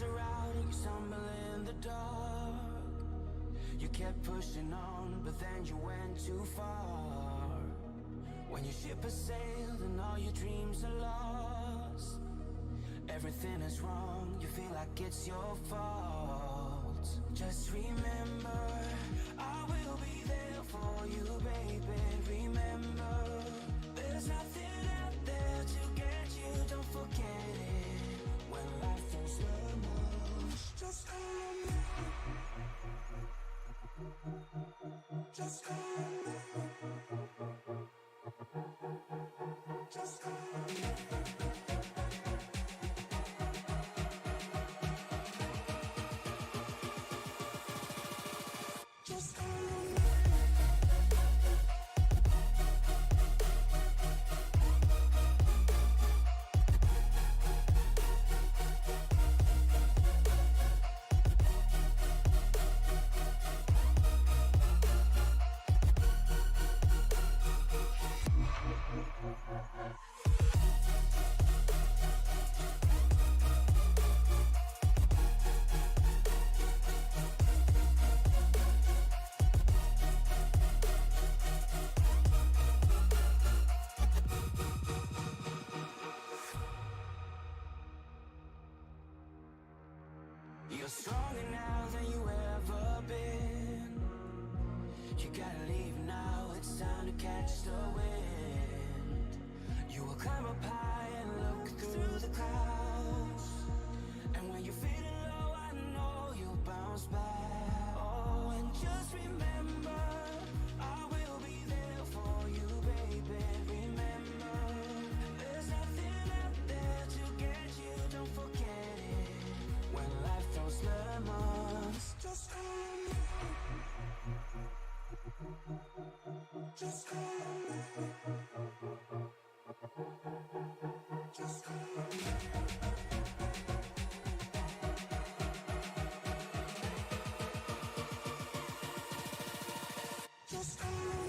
lights are out and you stumble in the dark. You kept pushing on, but then you went too far. When your ship has sailed and all your dreams are lost, everything is wrong, you feel like it's your fault. Just remember, I will be there for you, baby. Remember, there's nothing out there to get you, don't forget it. When life throws lemons, just call me. Just call me. Just call me. Just call me. You're stronger now than you ever been. You gotta leave now, it's time to catch the wind. You will climb up high and look through the clouds. And when you're feeling low, I know you'll bounce back. Oh, and just remember, I will be there for you, baby. Remember, there's nothing out there to get you, don't forget it. When life throws lemons, just call me. Just call me. Just call me. Just call me.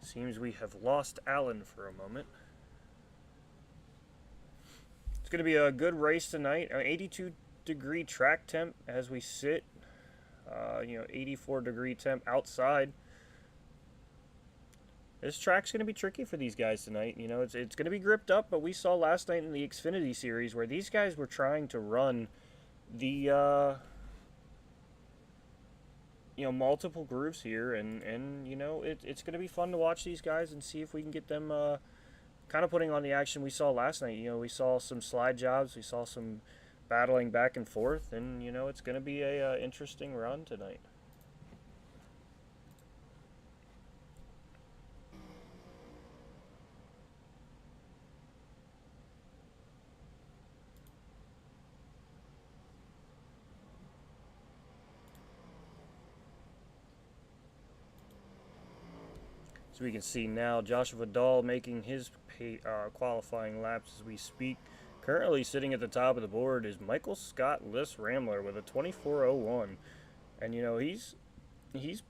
Seems we have lost Alan for a moment. It's going to be a good race tonight. 82-degree track temp as we sit. 84-degree temp outside. This track's going to be tricky for these guys tonight. You know, it's going to be gripped up, but we saw last night in the Xfinity Series where these guys were trying to run the multiple grooves here, and it's going to be fun to watch these guys and see if we can get them kind of putting on the action we saw last night. We saw some slide jobs, we saw some battling back and forth, and it's going to be a interesting run tonight. So we can see now Joshua Vidal making his qualifying laps as we speak. Currently sitting at the top of the board is Michael Scott Liss Rambler with a 24:01, and you know he's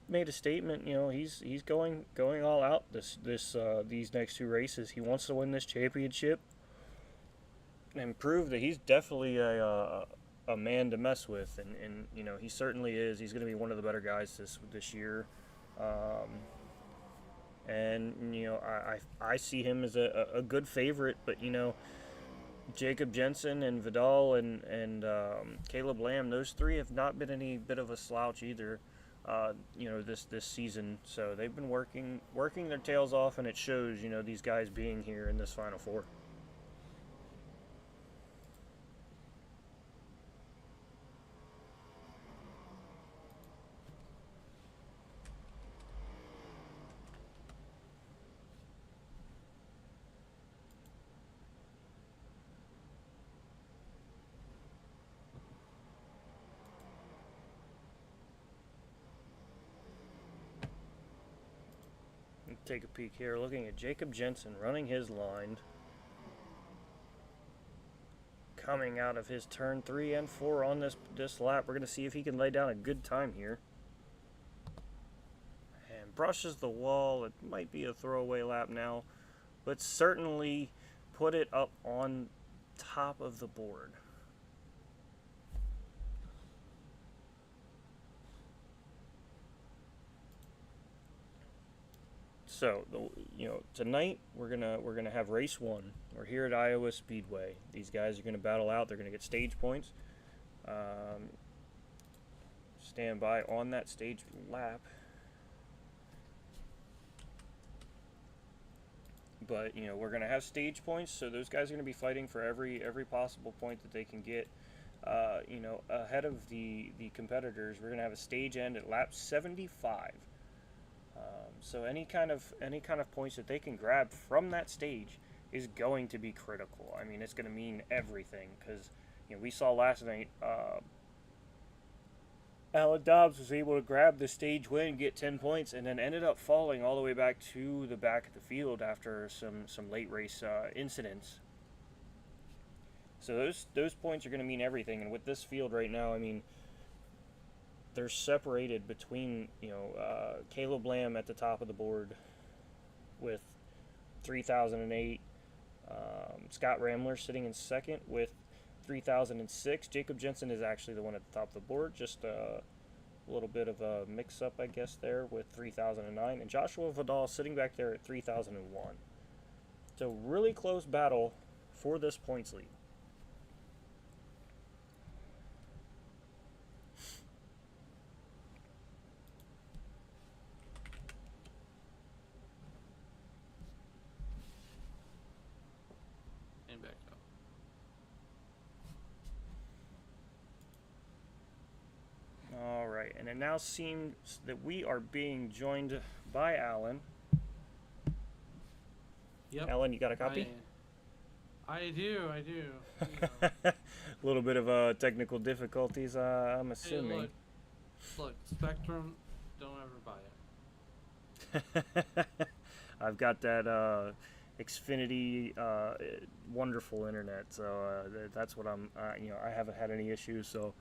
made a statement. You know he's going all out these next two races. He wants to win this championship and prove that he's definitely a man to mess with, and you know he certainly is. He's going to be one of the better guys this year. And you know I see him as a good favorite, but you know Jacob Jensen and Vidal and Caleb Lamb, those three have not been any bit of a slouch either. You know this season, so they've been working their tails off, and it shows. You know these guys being here in this Final Four. Take a peek here, looking at Jacob Jensen running his line, coming out of his turn 3 and 4 on this lap. We're going to see if he can lay down a good time here. And brushes the wall. It might be a throwaway lap now, but certainly put it up on top of the board. So, you know, tonight we're gonna have race 1. We're here at Iowa Speedway. These guys are gonna battle out. They're gonna get stage points. Stand by on that stage lap. But you know we're gonna have stage points, so those guys are gonna be fighting for every possible point that they can get. You know, ahead of the competitors, we're gonna have a stage end at lap 75. So any kind of points that they can grab from that stage is going to be critical. I mean, it's going to mean everything because you know we saw last night Alan Dobbs was able to grab the stage win, get 10 points, and then ended up falling all the way back to the back of the field after some late race incidents. So those points are going to mean everything. And with this field right now, I mean, they're separated between, you know, Caleb Lamb at the top of the board with 3,008. Scott Rambler sitting in second with 3,006. Jacob Jensen is actually the one at the top of the board. Just a little bit of a mix-up, I guess, there with 3,009. And Joshua Vidal sitting back there at 3,001. So really close battle for this points lead. All right, and it now seems that we are being joined by Alan. Yep. Alan, you got a copy? I do. You know. A little bit of technical difficulties, I'm assuming. Hey, look, Spectrum, don't ever buy it. I've got that Xfinity wonderful internet, so that's what I'm. You know, I haven't had any issues, so.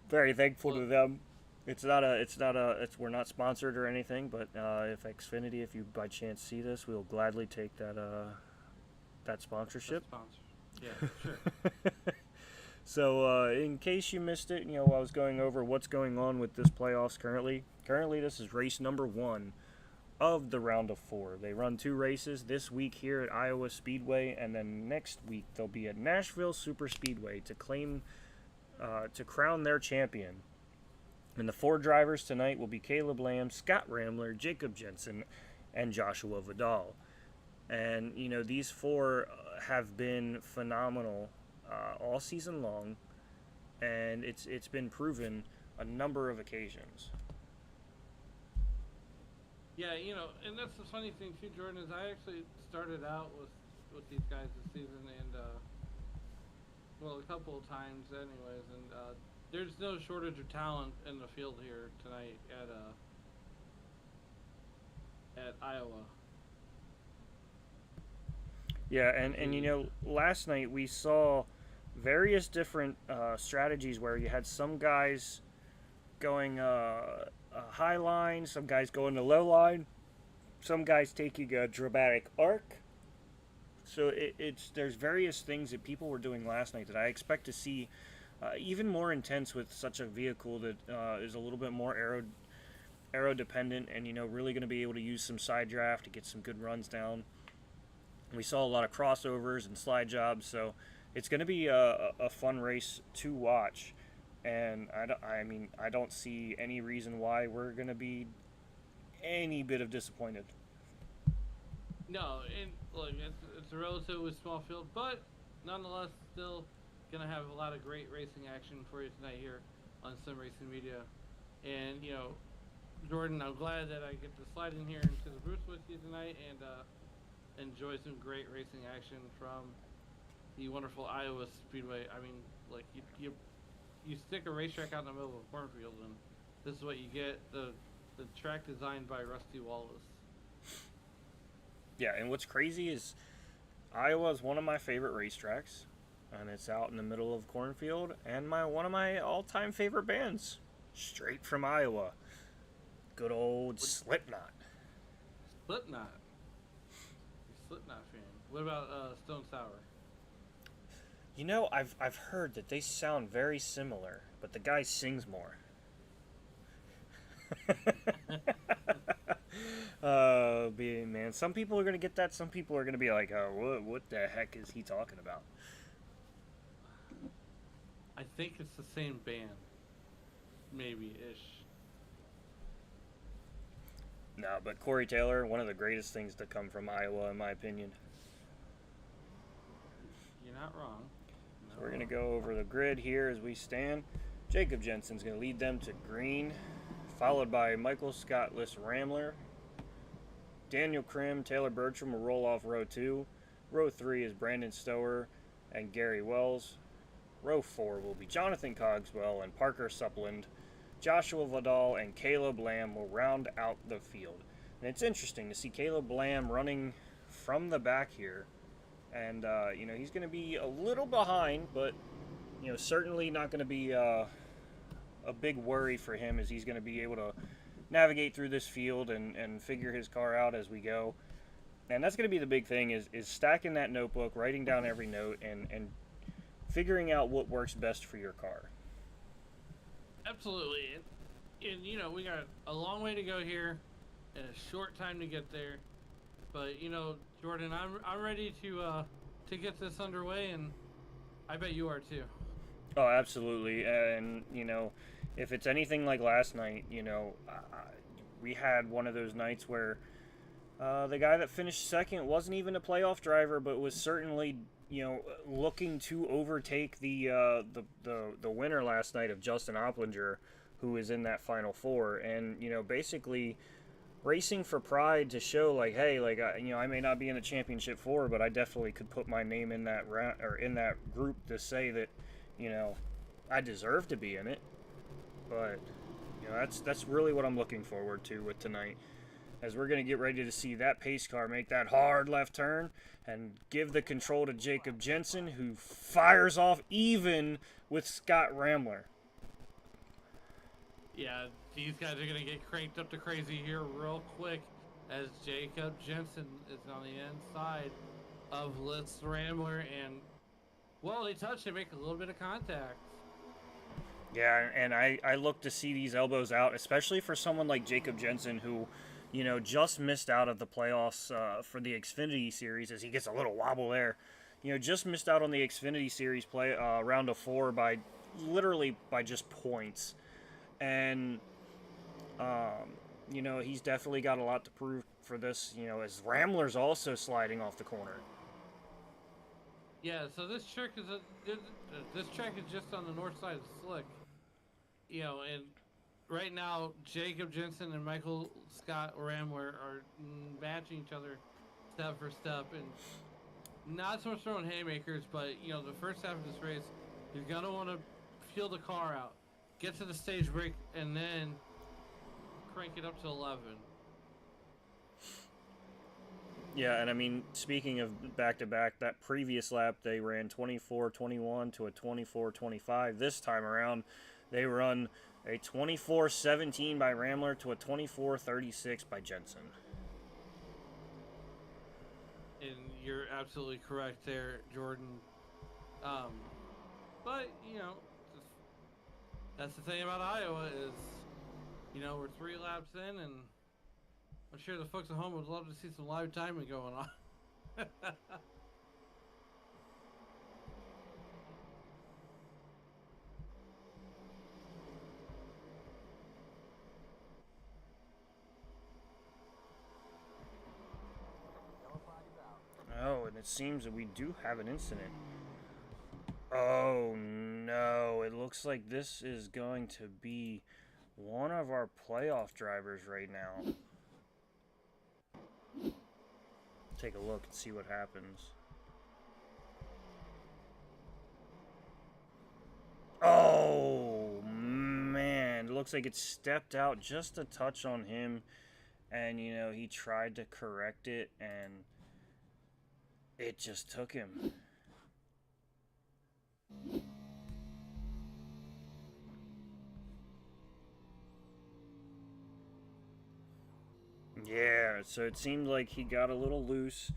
Very thankful to them. We're not sponsored or anything, but if Xfinity, if you by chance see this, we'll gladly take that sponsorship. Yeah, sure. So in case you missed it, you know, I was going over what's going on with this playoffs currently. Currently, this is race number 1 of the round of 4. They run 2 races this week here at Iowa Speedway, and then next week they'll be at Nashville Super Speedway to crown their champion. And the 4 drivers tonight will be Caleb Lamb, Scott Rambler, Jacob Jensen, and Joshua Vidal. And, you know, these 4 have been phenomenal all season long, and it's been proven a number of occasions. Yeah, you know, and that's the funny thing too, Jordan, is I actually started out with these guys this season, and well, a couple of times anyways, and there's no shortage of talent in the field here tonight at Iowa. Yeah, and you know, last night we saw various different strategies where you had some guys going a high line, some guys going to low line, some guys taking a dramatic arc. So it's there's various things that people were doing last night that I expect to see even more intense with such a vehicle that is a little bit more aero dependent, and you know, really going to be able to use some side draft to get some good runs down. We saw a lot of crossovers and slide jobs, so it's going to be a fun race to watch. And I mean, I don't see any reason why we're going to be any bit of disappointed. No, and look, it's a relatively small field, but nonetheless, still gonna have a lot of great racing action for you tonight here on Sim Racing Media. And you know, Jordan, I'm glad that I get to slide in here into the booth with you tonight and enjoy some great racing action from the wonderful Iowa Speedway. I mean, like you stick a racetrack out in the middle of a cornfield, and this is what you get. The track designed by Rusty Wallace. Yeah, and what's crazy is Iowa is one of my favorite racetracks, and it's out in the middle of cornfield, and one of my all-time favorite bands, straight from Iowa, good old Slipknot. Slipknot. Slipknot fan. What about Stone Sour? You know, I've heard that they sound very similar, but the guy sings more. Man, some people are gonna get that. Some people are gonna be like, "Oh, what the heck is he talking about?" I think it's the same band, maybe ish. No, but Corey Taylor, one of the greatest things to come from Iowa, in my opinion. You're not wrong. So we're gonna go over the grid here as we stand. Jacob Jensen's gonna lead them to green, followed by Michael Scottless Rambler. Daniel Krim, Taylor Bertram will roll off row 2. Row 3 is Brandon Stower and Gary Wells. Row 4 will be Jonathan Cogswell and Parker Suppland. Joshua Vidal and Caleb Lamb will round out the field. And it's interesting to see Caleb Lamb running from the back here. And, you know, he's going to be a little behind, but, you know, certainly not going to be a big worry for him, as he's going to be able to navigate through this field and figure his car out as we go. And that's going to be the big thing, is stacking that notebook, writing down every note, and figuring out what works best for your car. Absolutely. And you know, we got a long way to go here and a short time to get there. But you know, Jordan, I'm ready to get this underway, and I bet you are too. Oh, absolutely. And, you know, if it's anything like last night, you know, we had one of those nights where the guy that finished second wasn't even a playoff driver, but was certainly, you know, looking to overtake the winner last night of Justin Opplinger, who was in that Final Four. And, you know, basically racing for pride to show, like, hey, like, you know, I may not be in the championship four, but I definitely could put my name in that round, or in that group, to say that, you know, I deserve to be in it. But, you know, that's really what I'm looking forward to with tonight, as we're going to get ready to see that pace car make that hard left turn and give the control to Jacob Jensen, who fires off even with Scott Rambler. Yeah, these guys are going to get cranked up to crazy here real quick, as Jacob Jensen is on the inside of Litz Rambler, and, well, they touch, they make a little bit of contact. Yeah, and I look to see these elbows out, especially for someone like Jacob Jensen, who, you know, just missed out of the playoffs for the Xfinity Series, as he gets a little wobble there. You know, just missed out on the Xfinity Series round of 4 by just points. And, you know, he's definitely got a lot to prove for this, you know, as Rambler's also sliding off the corner. Yeah, so this track is just on the north side of Slick. You know, and right now Jacob Jensen and Michael Scott Rambler are matching each other step for step, and not so much throwing haymakers, but you know, the first half of this race, you're gonna want to feel the car out, get to the stage break, and then crank it up to 11. Yeah, and I mean, speaking of back-to-back, that previous lap they ran 24-21 to a 24-25. This time around, they run a 24-17 by Rambler to a 24-36 by Jensen. And you're absolutely correct there, Jordan. But that's the thing about Iowa is, we're 3 laps in, and I'm sure the folks at home would love to see some live timing going on. Oh, and it seems that we do have an incident. Oh no, it looks like this is going to be one of our playoff drivers right now. Take a look and see what happens. Oh man, it looks like it stepped out just a touch on him, and he tried to correct it and it just took him. Yeah, so it seemed like he got a little loose,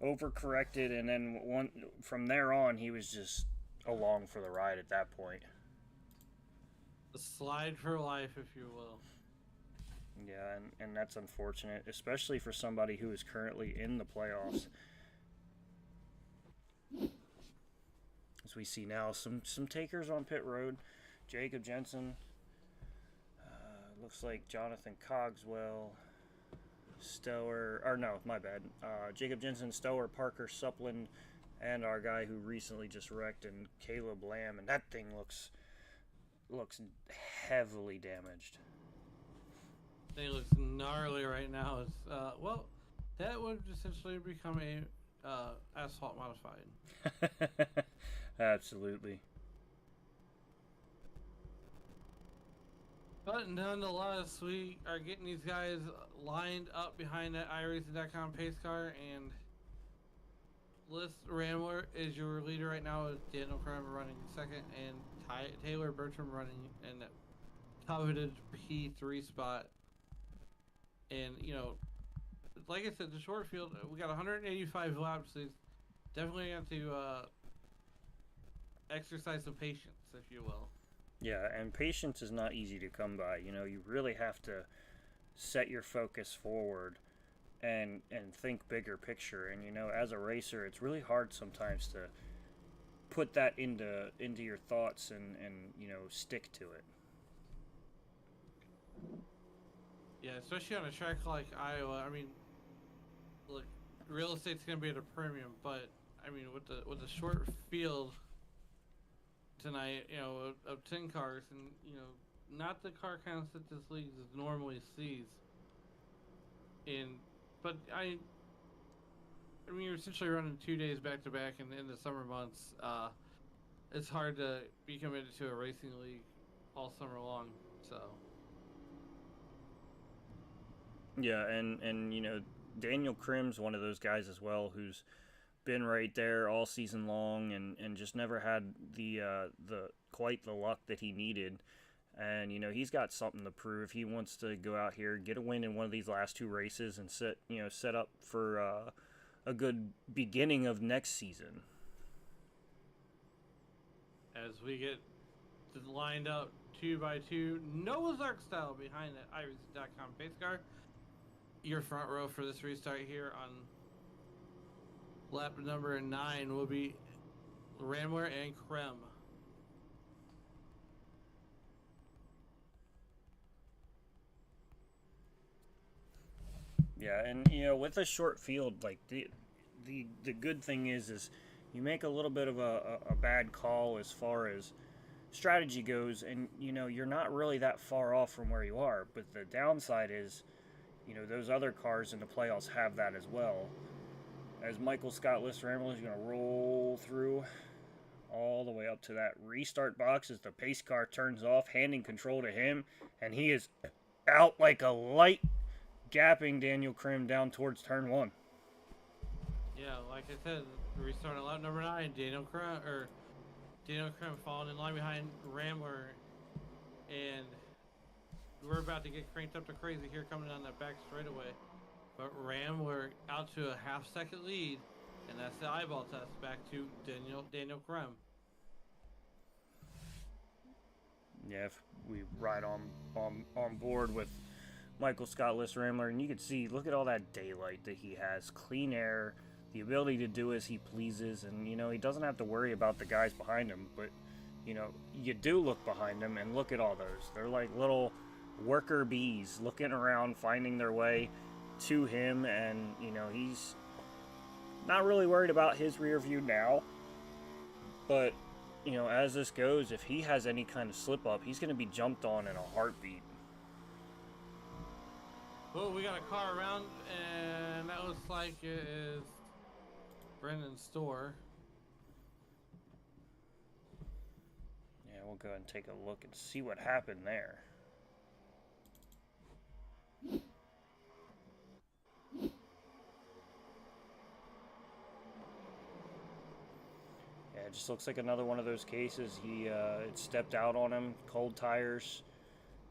overcorrected, and then from there on, he was just along for the ride at that point. A slide for life, if you will. Yeah, and that's unfortunate, especially for somebody who is currently in the playoffs. As we see now, some takers on pit road. Jacob Jensen, looks like Jonathan Cogswell, Stower, or no, my bad. Jacob Jensen, Stower, Parker, Supplin, and our guy who recently just wrecked, and Caleb Lamb, and that thing looks heavily damaged. Thing looks gnarly right now. Well, that would essentially become a asphalt modified. Absolutely. But nonetheless, we are getting these guys lined up behind that iRacing.com pace car, and List Rambler is your leader right now, with Daniel Kramer running second, and Taylor Bertram running in that coveted P3 spot. And, like I said, the short field, we got 185 laps, so definitely have to exercise some patience, if you will. Yeah, and patience is not easy to come by. You really have to set your focus forward and think bigger picture. And as a racer, it's really hard sometimes to put that into your thoughts and stick to it. Yeah, especially on a track like Iowa. I mean, look, real estate's gonna be at a premium, but I mean, with the short field tonight, of 10 cars, and not the car counts that this league normally sees. But I mean, you're essentially running 2 days back to back in the summer months. It's hard to be committed to a racing league all summer long. So. Yeah, and Daniel Krim's one of those guys as well who's been right there all season long and just never had the quite the luck that he needed. And he's got something to prove. He wants to go out here, get a win in one of these last 2 races, and set up for a good beginning of next season. As we get lined up 2 by 2, Noah's Ark style behind that iRacing.com pace car. Your front row for this restart here on lap number 9 will be Rambler and Krem. Yeah, and with a short field, like the good thing is you make a little bit of a bad call as far as strategy goes, and you're not really that far off from where you are. But the downside is, those other cars in the playoffs have that as well. As Michael Scott List Rambler is going to roll through all the way up to that restart box as the pace car turns off, handing control to him, and he is out like a light, gapping Daniel Krim down towards turn 1. Yeah, like I said, restarting lap number 9, Daniel Crum falling in line behind Rambler, and we're about to get cranked up to crazy here coming down that back straightaway. But Rambler out to a half-second lead, and that's the eyeball test back to Daniel Crum. Yeah, if we ride on board with Michael Scott List Rambler, and you can see, look at all that daylight that he has, clean air, the ability to do as he pleases, and you know he doesn't have to worry about the guys behind him. But you know, you do look behind him and look at all those. They're like little worker bees looking around, finding their way to him, and you know he's not really worried about his rear view now. But you know, as this goes, if he has any kind of slip up, he's going to be jumped on in a heartbeat. Well, we got a car around, and that looks like it is Brendan's store. Yeah, we'll go ahead and take a look and see what happened there. Yeah, it just looks like another one of those cases. It stepped out on him, cold tires.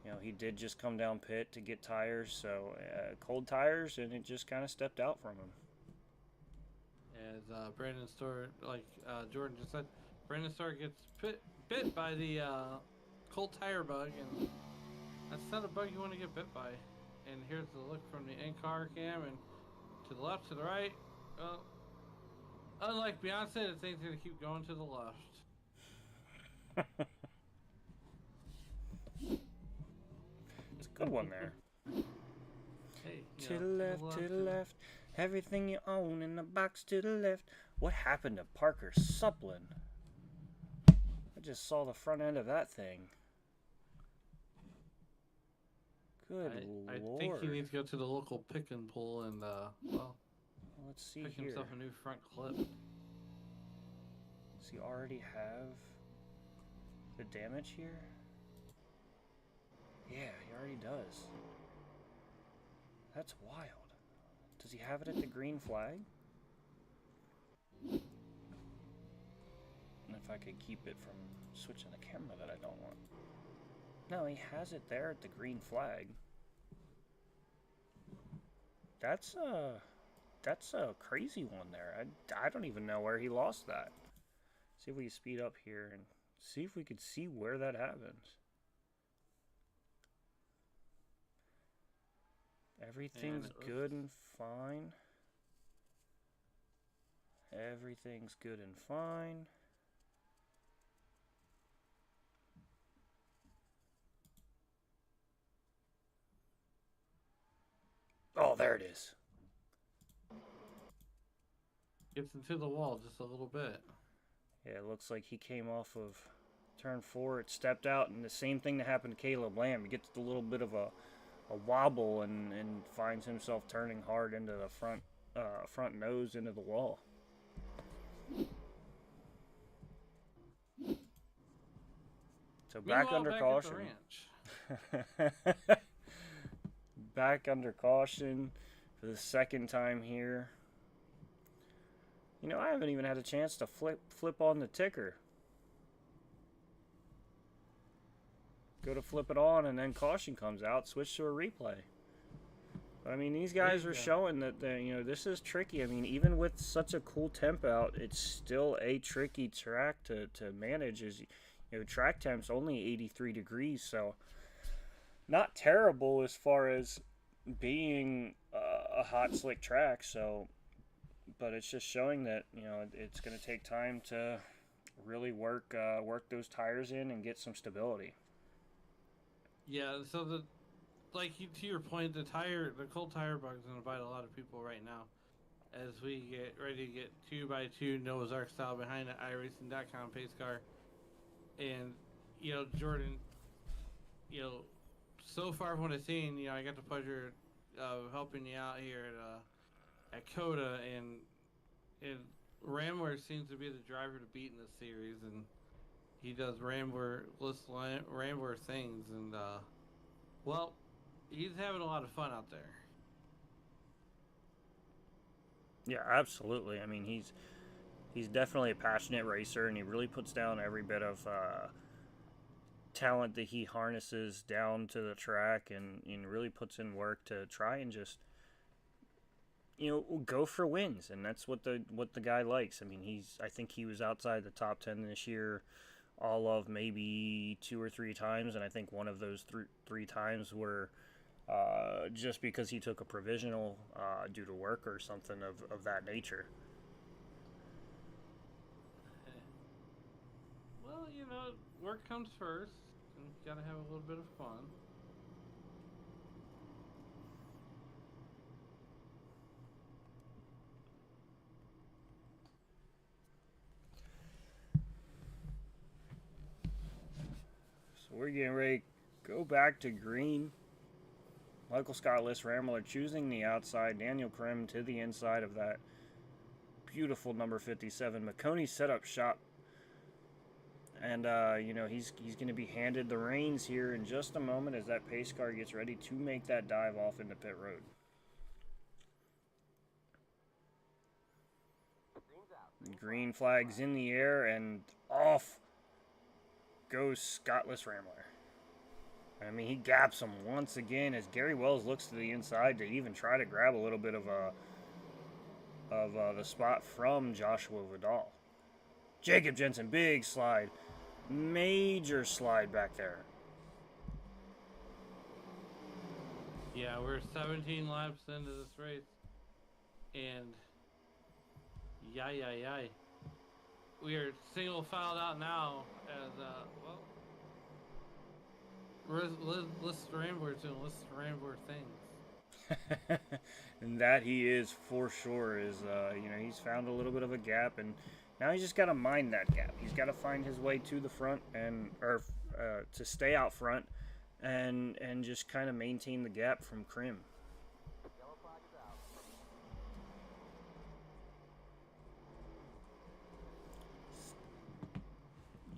You know, he did just come down pit to get tires, so cold tires, and it just kind of stepped out from him. As Brandon's store, like Jordan just said, Brandon's store gets bit by the cold tire bug, and that's not a bug you want to get bit by. And here's the look from the in-car cam, and to the left, to the right. Well, unlike Beyonce, the thing's gonna keep going to the left. It's a good one there. Hey, To the left, to the left. Everything you own in the box to the left. What happened to Parker Suplin? I just saw the front end of that thing. Good I lord. think he needs to go to the local pick and pull and, well, Let's see pick here. himself a new front clip. Does he already have the damage here? Yeah, he already does. That's wild. Does he have it at the green flag? And if I could keep it from switching the camera that I don't want. No, he has it there at the green flag. That's a crazy one there. I don't even know where he lost that. See if we can speed up here and see if we could see where that happens. Everything's good and fine. Everything's good and fine. Oh, there it is. Gets into the wall just a little bit. Yeah, it looks like he came off of turn 4. It stepped out, and the same thing that happened to Caleb Lamb. He gets a little bit of a wobble and finds himself turning hard into the front nose into the wall. So back under caution. Back under caution for the second time here. You know, I haven't even had a chance to flip on the ticker. Go to flip it on, and then caution comes out. Switch to a replay. But, I mean, these guys are showing that you know, this is tricky. I mean, even with such a cool temp out, it's still a tricky track to manage. As you know, track temp's only 83 degrees, so not terrible as far as being a hot, slick track. So, but it's just showing that, you know, it's going to take time to really work those tires in and get some stability. Yeah, so to your point, the cold tire bug is gonna bite a lot of people right now, as we get ready to get 2x2 Noah's Ark style behind the iRacing.com pace car, and you know, Jordan, you know, so far from what I've seen, you know, I got the pleasure of helping you out here at COTA, and Rambler seems to be the driver to beat in this series, and he does Rambler things, and well, he's having a lot of fun out there. Yeah, absolutely. I mean, he's definitely a passionate racer, and he really puts down every bit of talent that he harnesses down to the track, and really puts in work to try and just go for wins, and that's what the guy likes. I mean, I think he was outside the top 10 this year, all of maybe 2 or 3 times, and I think one of those three times were just because he took a provisional due to work or something of that nature. Well, work comes first, and you gotta have a little bit of fun. So we're getting ready to go back to green. Michael Scott, Liz Rambler choosing the outside. Daniel Krim to the inside of that beautiful number 57. McConey set up shop. And, he's going to be handed the reins here in just a moment as that pace car gets ready to make that dive off into pit road. Green flag's in the air, and off goes Scottless Rambler. I mean, he gaps him once again as Gary Wells looks to the inside to even try to grab a little bit of the spot from Joshua Vidal. Jacob Jensen, big slide. Major slide back there. Yeah, we're 17 laps into this race, and yay. We are single filed out now as, Liz Rambler's doing Liz Rambler things. And that he is for sure. He's found a little bit of a gap, and now he's just got to mind that gap. He's got to find his way to the front to stay out front and just kind of maintain the gap from Krim.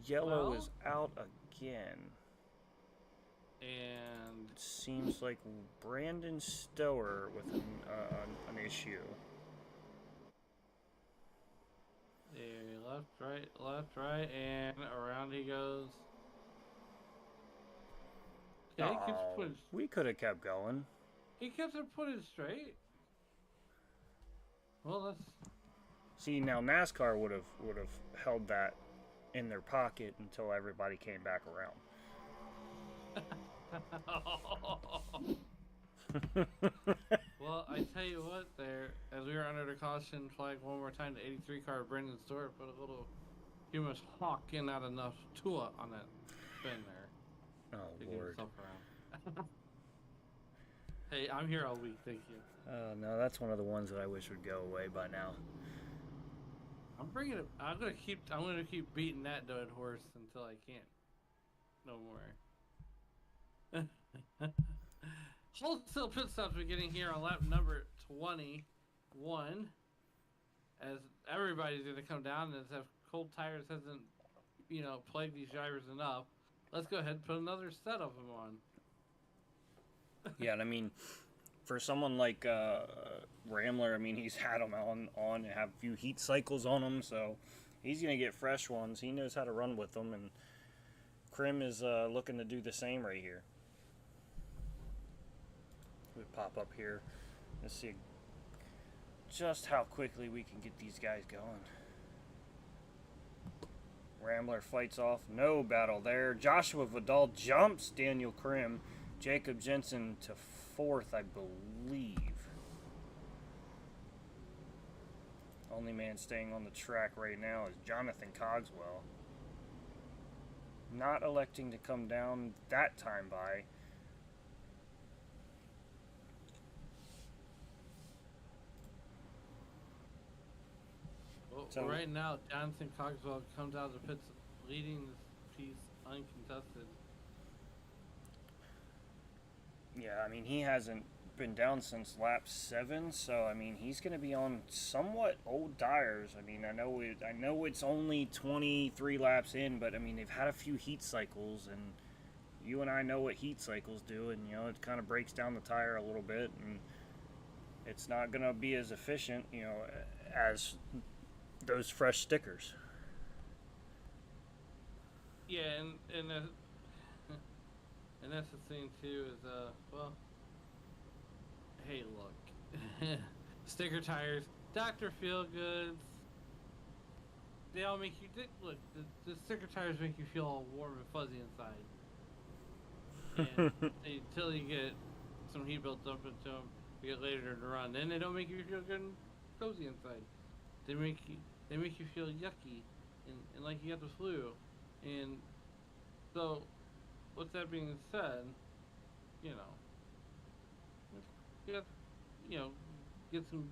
Yellow is out again. And it seems like Brandon Stower with an issue. Left, right, and around he goes. Yeah, we could have kept going. He kept it put it straight. Well, that's. See, now NASCAR would have held that in their pocket until everybody came back around. Well, I tell you what, there, as we were under the caution flag one more time, the 83 car Brendan Stewart put a little hummus hawk in, not enough Tua on that spin there. Oh, Lord. Hey, I'm here all week, thank you. No, that's one of the ones that I wish would go away by now. I'm gonna keep beating that dead horse until I can't no more. Wholesale pit stops beginning here on lap number 21, as everybody's going to come down, as if cold tires hasn't, plagued these drivers enough. Let's go ahead and put another set of them on. Yeah, and I mean, for someone like Rambler, I mean, he's had them on and have a few heat cycles on them, so he's going to get fresh ones. He knows how to run with them, and Krim is looking to do the same right here. We pop up here. Let's see just how quickly we can get these guys going. Rambler fights off. No battle there. Joshua Vidal jumps Daniel Krim. Jacob Jensen to fourth, I believe. Only man staying on the track right now is Jonathan Cogswell. Not electing to come down that time by. Well, so right now, Jonathan Cogswell comes out of the pits leading this piece uncontested. Yeah, I mean, he hasn't been down since lap 7, so I mean, he's going to be on somewhat old tires. I mean, I know it's only 23 laps in, but I mean, they've had a few heat cycles, and you and I know what heat cycles do, and it kind of breaks down the tire a little bit, and it's not going to be as efficient, you know, as those fresh stickers. Yeah, and and that's the thing too is well, hey look, sticker tires, Dr. Feelgoods, they all make you look. The sticker tires make you feel all warm and fuzzy inside, and until you get some heat built up into them, you get later to run, then they don't make you feel good and cozy inside. They make you feel yucky and like you got the flu, and so with that being said, you know, you got, you know, get some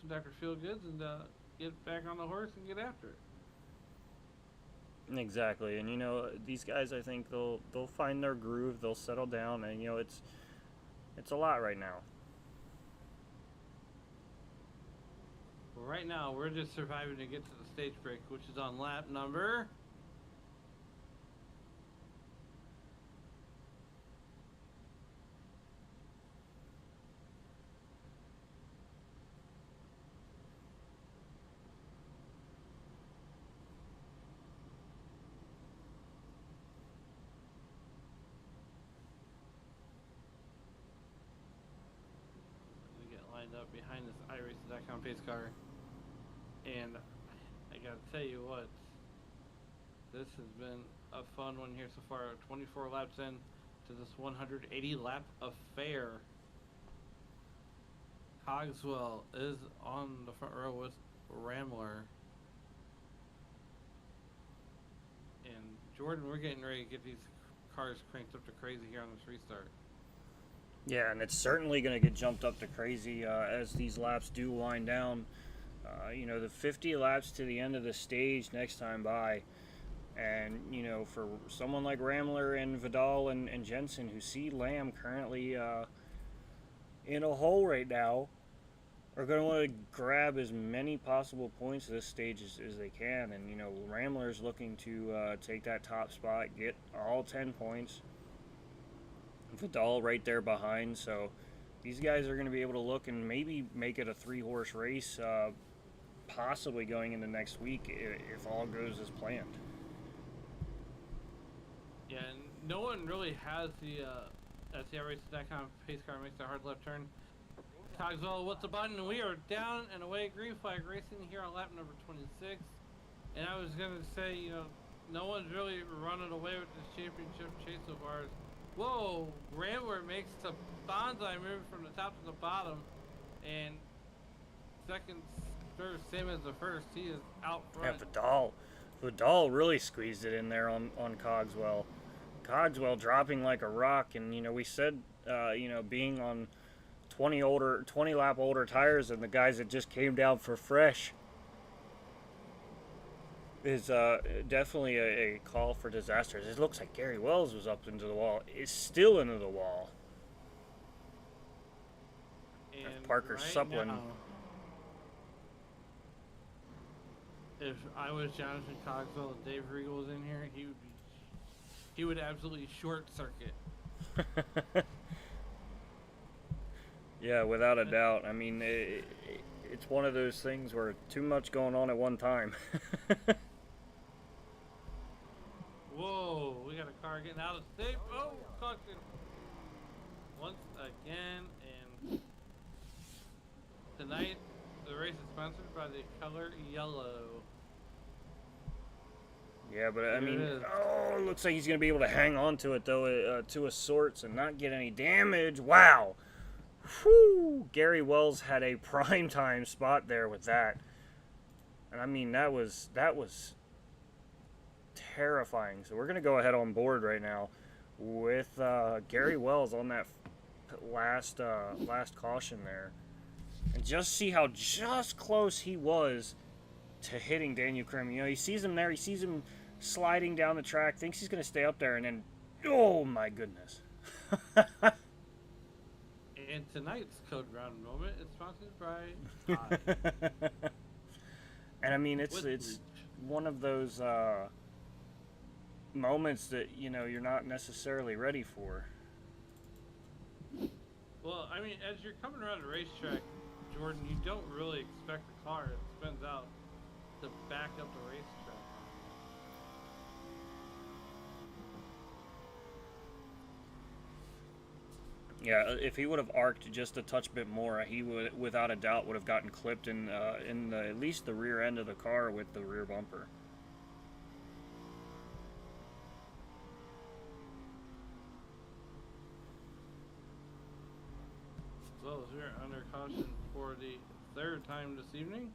Dr. Feelgoods and get back on the horse and get after it. Exactly, and you know, these guys, I think they'll find their groove, they'll settle down, and you know, it's a lot right now. Well, right now we're just surviving to get to the stage break, which is on lap number. Lined up behind this iRacing.com pace car, and I gotta tell you what, this has been a fun one here so far. 24 laps in to this 180 lap affair. Cogswell is on the front row with Rambler, and Jordan, we're getting ready to get these cars cranked up to crazy here on this restart. Yeah, and it's certainly going to get jumped up to crazy as these laps do wind down. You know, the 50 laps to the end of the stage next time by. And, you know, for someone like Rambler and Vidal and Jensen, who see Lamb currently in a hole right now, are going to want to grab as many possible points at this stage as they can. And, you know, Rambler's looking to take that top spot, get all 10 points. Vidal right there behind, so these guys are going to be able to look and maybe make it a 3-horse race, possibly going into next week if all goes as planned. Yeah, and no one really has the iRacing.com pace car makes a hard left turn. Cogswell with the button, we are down and away, green flag racing here on lap number 26. And I was going to say, you know, no one's really running away with this championship chase so far. Whoa, Rambler makes the bonsai move from the top to the bottom, and second, third, same as the first, he is out front. Yeah, Vidal really squeezed it in there on Cogswell. Cogswell dropping like a rock, and you know, we said, you know, being on 20 lap older tires than the guys that just came down for fresh is definitely a call for disaster. It looks like Gary Wells was up into the wall. Is still into the wall. And Parker right Suplin. now, if I was Jonathan Cogswell and Dave Regal was in here, he would absolutely short circuit. Yeah, without a doubt. I mean, it's one of those things where too much going on at one time. Whoa, we got a car getting out of state. Oh, caution. Once again, and tonight the race is sponsored by the color yellow. Yeah, but I mean, is. oh, looks like he's going to be able to hang on to it, though, to a sorts and not get any damage. Wow. Whew. Gary Wells had a prime time spot there with that. And I mean, that was terrifying. So we're going to go ahead on board right now with Gary Wells on that last caution there. And just see how just close he was to hitting Daniel Krim. You know, he sees him there. He sees him sliding down the track, thinks he's going to stay up there, and then, oh my goodness. And tonight's Code Round moment is sponsored by Tide. And I mean, it's one of those moments that, you know, you're not necessarily ready for. Well, I mean, as you're coming around the racetrack, Jordan, you don't really expect the car that spins out to back up the racetrack. Yeah, if he would have arced just a touch bit more, he would, without a doubt, would have gotten clipped in at least the rear end of the car with the rear bumper. Well, we're under caution for the third time this evening.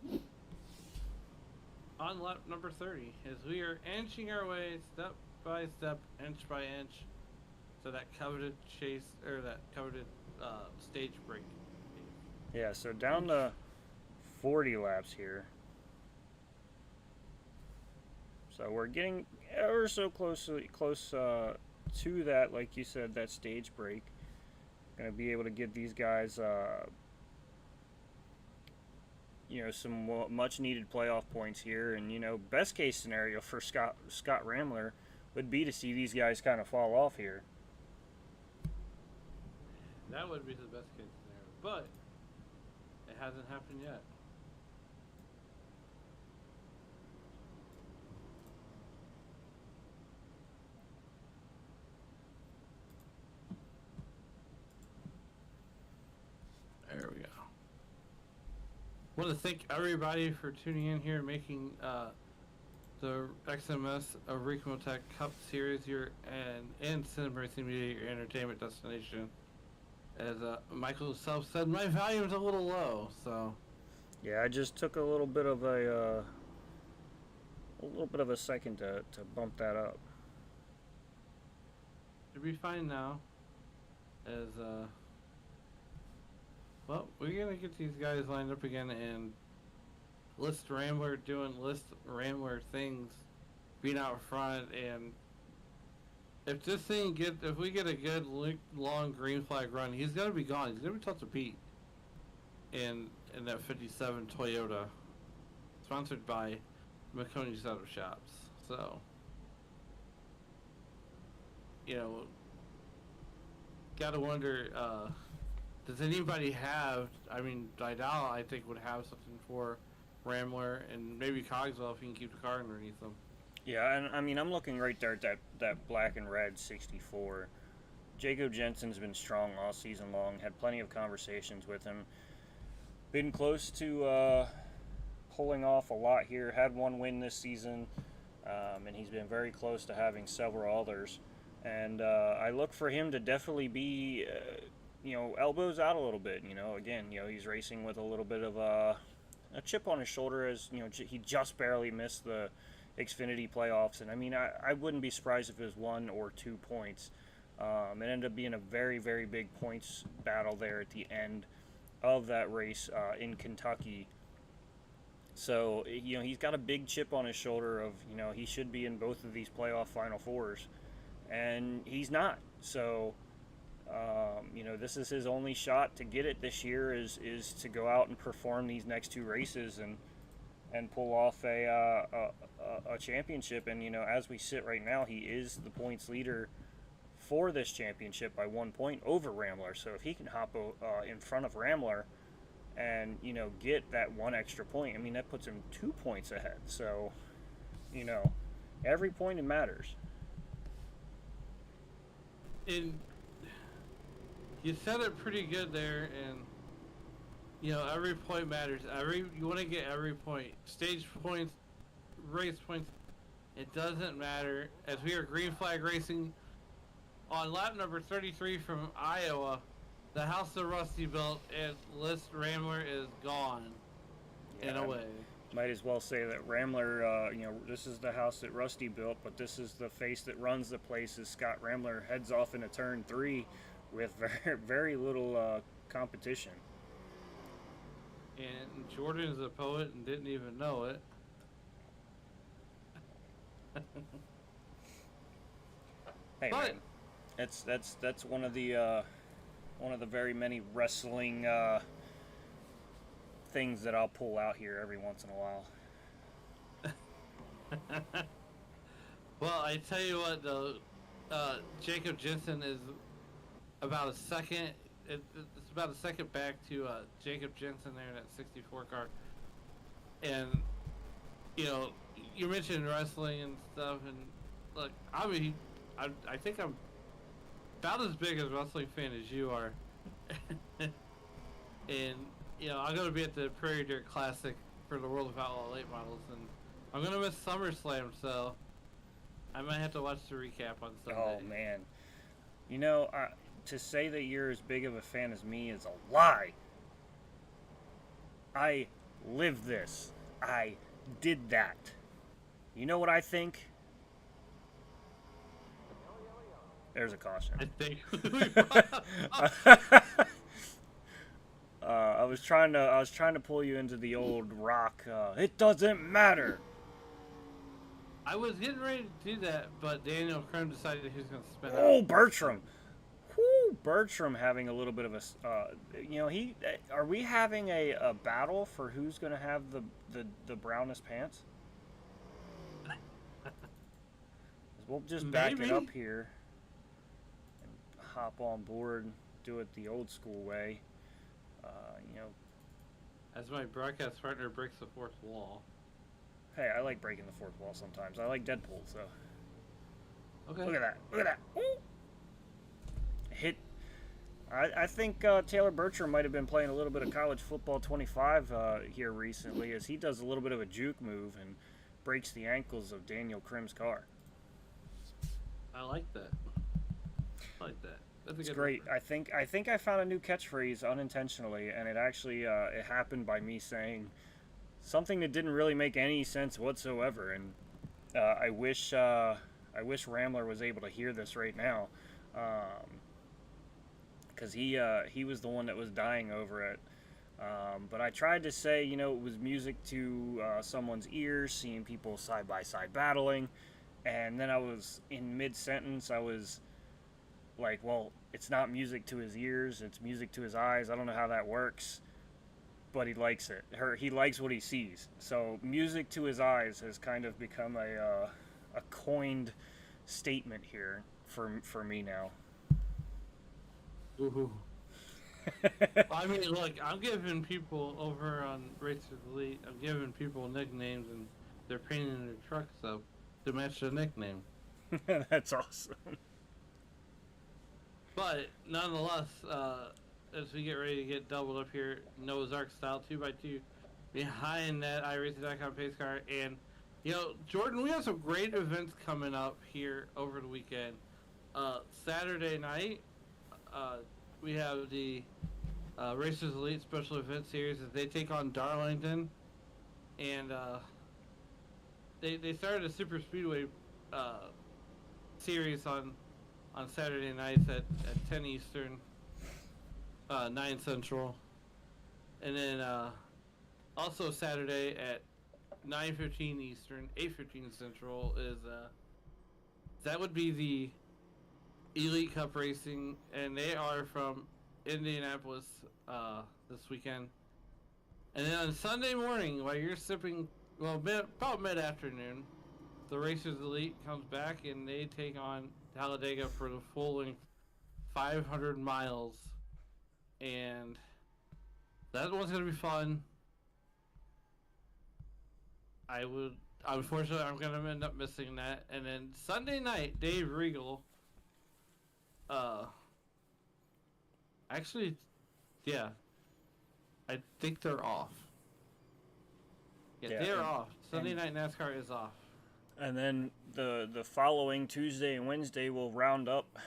On lap number 30, as we are inching our way step by step, inch by inch, to that coveted chase, or that coveted stage break. Yeah, so down to 40 laps here. So we're getting ever so close to that, like you said, that stage break. Going to be able to give these guys, some much needed playoff points here. And, best case scenario for Scott Ramler would be to see these guys kind of fall off here. That would be the best case scenario, but it hasn't happened yet. There we go. I want to thank everybody for tuning in here and making the XMS of Ricmotech Cup Series here and Sim Racing Media your entertainment destination. As Michael himself said, my volume's a little low, so. Yeah, I just took a little bit of a second to bump that up. Should be fine now. As well, we're gonna get these guys lined up again and List Rambler doing List Rambler things, being out front, and if we get a good long green flag run, he's gonna be gone. He's gonna be tough to beat. In that 57 Toyota, sponsored by McConey's Auto Shops. So, gotta wonder, does anybody have, Didal, I think, would have something for Rambler, and maybe Cogswell if he can keep the car underneath them. Yeah, and I'm looking right there at that black and red 64. Jacob Jensen's been strong all season long, had plenty of conversations with him. Been close to pulling off a lot here, had one win this season, and he's been very close to having several others. And I look for him to definitely be, elbows out a little bit. Again, he's racing with a little bit of a chip on his shoulder, as he just barely missed the Xfinity playoffs. And I wouldn't be surprised if it was 1 or 2 points. It ended up being a very, very big points battle there at the end of that race in Kentucky. So, he's got a big chip on his shoulder of, he should be in both of these playoff Final Fours. And he's not. So, this is his only shot to get it this year is to go out and perform these next 2 races and pull off a championship. And, as we sit right now, he is the points leader for this championship by 1 point over Rambler. So if he can hop in front of Rambler and, get that 1 extra point, that puts him 2 points ahead. So, every point matters. And you said it pretty good there, and every point matters. You want to get every point. Stage points, race points, it doesn't matter. As we are green flag racing on lap number 33 from Iowa, the house of Rusty built and List Rambler is gone in a way. Might as well say that Rambler, this is the house that Rusty built, but this is the face that runs the place as Scott Rambler heads off into turn 3 with very, very little competition. And Jordan is a poet and didn't even know it. Hey, man, that's one of the very many wrestling things that I'll pull out here every once in a while. Well, I tell you what, though, Jacob Jensen is about a second it's about a second back to Jacob Jensen there in that 64 car. And, you know, you mentioned wrestling and stuff, and look, I mean, I think I'm about as big a wrestling fan as you are. And, you know, I'm going to be at the Prairie Dirt Classic for the World of Outlaw late models, and I'm going to miss SummerSlam, so I might have to watch the recap on Sunday. Oh, man. You know, to say that you're as big of a fan as me is a lie. I live this. I did that. You know what I think? There's a caution. I think. I was trying to pull you into the old rock. It doesn't matter. I was getting ready to do that, but Daniel Krim decided he was going to spin out. Oh, Bertram. Whoo, Bertram having a little bit of a, you know, are we having a battle for who's going to have the brownest pants? We'll just back it up here and hop on board, do it the old school way. You know, as my broadcast partner breaks the fourth wall. Hey, I like breaking the fourth wall sometimes. I like Deadpool, so. Okay. Look at that. Look at that. Ooh. Hit. I think Taylor Bertram might have been playing a little bit of college football 25 here recently, as he does a little bit of a juke move and breaks the ankles of Daniel Krim's car. I like that. That's a It's good great. number. I think I found a new catchphrase unintentionally, and it actually it happened by me saying something that didn't really make any sense whatsoever. And I wish Ramler was able to hear this right now, because he was the one that was dying over it. But I tried to say, you know, it was music to someone's ears, seeing people side by side battling, and then I was in mid-sentence. I was like, well, it's not music to his ears, it's music to his eyes. I don't know how that works, but he likes it. He likes what he sees. So music to his eyes has kind of become a coined statement here for me now. Ooh. I mean, look, I'm giving people over on Racers Elite, I'm giving people nicknames, and they're painting their trucks up to match the nickname. That's awesome. But nonetheless, as we get ready to get doubled up here, Noah's Ark style 2x2 behind that iRacing.com pace car. And, you know, Jordan, we have some great events coming up here over the weekend. Saturday night, we have the Racers Elite Special Event Series as they take on Darlington. And they started a Super Speedway series on Saturday nights at 10 Eastern, 9 Central. And then also Saturday at 9:15 Eastern, 8:15 Central is that would be the Elite Cup Racing, and they are from Indianapolis this weekend. And then on Sunday morning, while you're sipping, well, about mid-afternoon, the Racers Elite comes back and they take on Talladega for the full length 500 miles. And that one's going to be fun. Unfortunately, I'm going to end up missing that. And then Sunday night, Dave Regal, actually, yeah, I think they're off. Yeah, they're off. Sunday night NASCAR is off. And then the following Tuesday and Wednesday will round up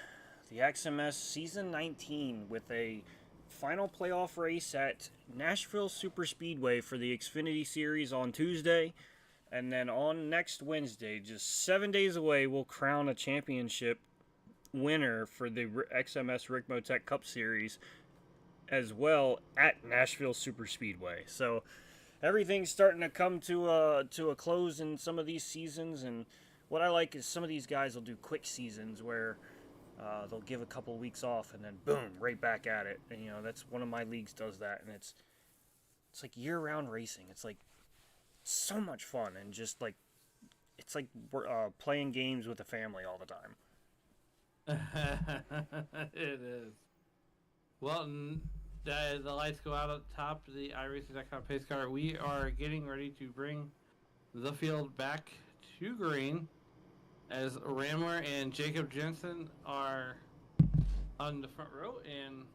the XMS Season 19 with a final playoff race at Nashville Super Speedway for the Xfinity Series on Tuesday. And then on next Wednesday, just 7 days away, we'll crown a championship winner for the XMS Ricmotech Cup Series as well at Nashville Super Speedway. So everything's starting to come to a close in some of these seasons, and what I like is some of these guys will do quick seasons where they'll give a couple weeks off and then boom, right back at it. And you know, that's one of my leagues does that, and it's like year-round racing. It's like so much fun, and just like it's like we're playing games with the family all the time. It is. Well, the lights go out at the top of the iRacing.com pace car. We are getting ready to bring the field back to green as Ramler and Jacob Jensen are on the front row. And,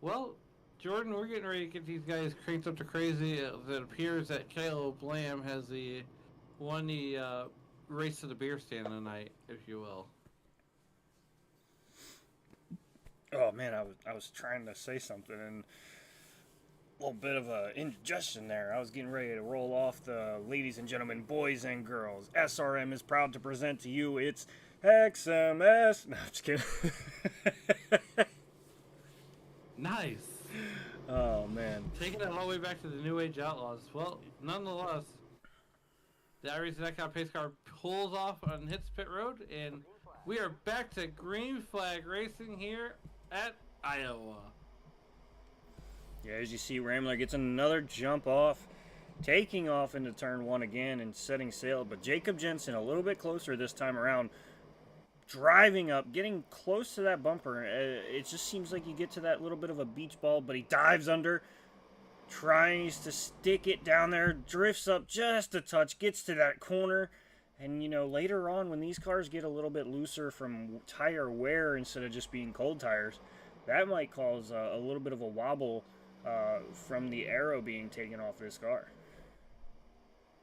well, Jordan, we're getting ready to get these guys cranked up to crazy. It appears that Caleb Blam has won the race to the beer stand tonight, if you will. Oh man, I was trying to say something and a little bit of a indigestion there. I was getting ready to roll off the ladies and gentlemen, boys and girls. SRM is proud to present to you its XMS. No, I'm just kidding. Nice. Oh man. Taking it all the way back to the New Age Outlaws. Well, nonetheless, the iRacing.com pace car pulls off and hits pit road, and we are back to green flag racing here at Iowa. Yeah, as you see, Ramler gets another jump off, taking off into turn one again and setting sail. But Jacob Jensen a little bit closer this time around, driving up, getting close to that bumper. It just seems like you get to that little bit of a beach ball, but he dives under, tries to stick it down there, drifts up just a touch, gets to that corner. And, you know, later on when these cars get a little bit looser from tire wear instead of just being cold tires, that might cause a little bit of a wobble from the aero being taken off this car.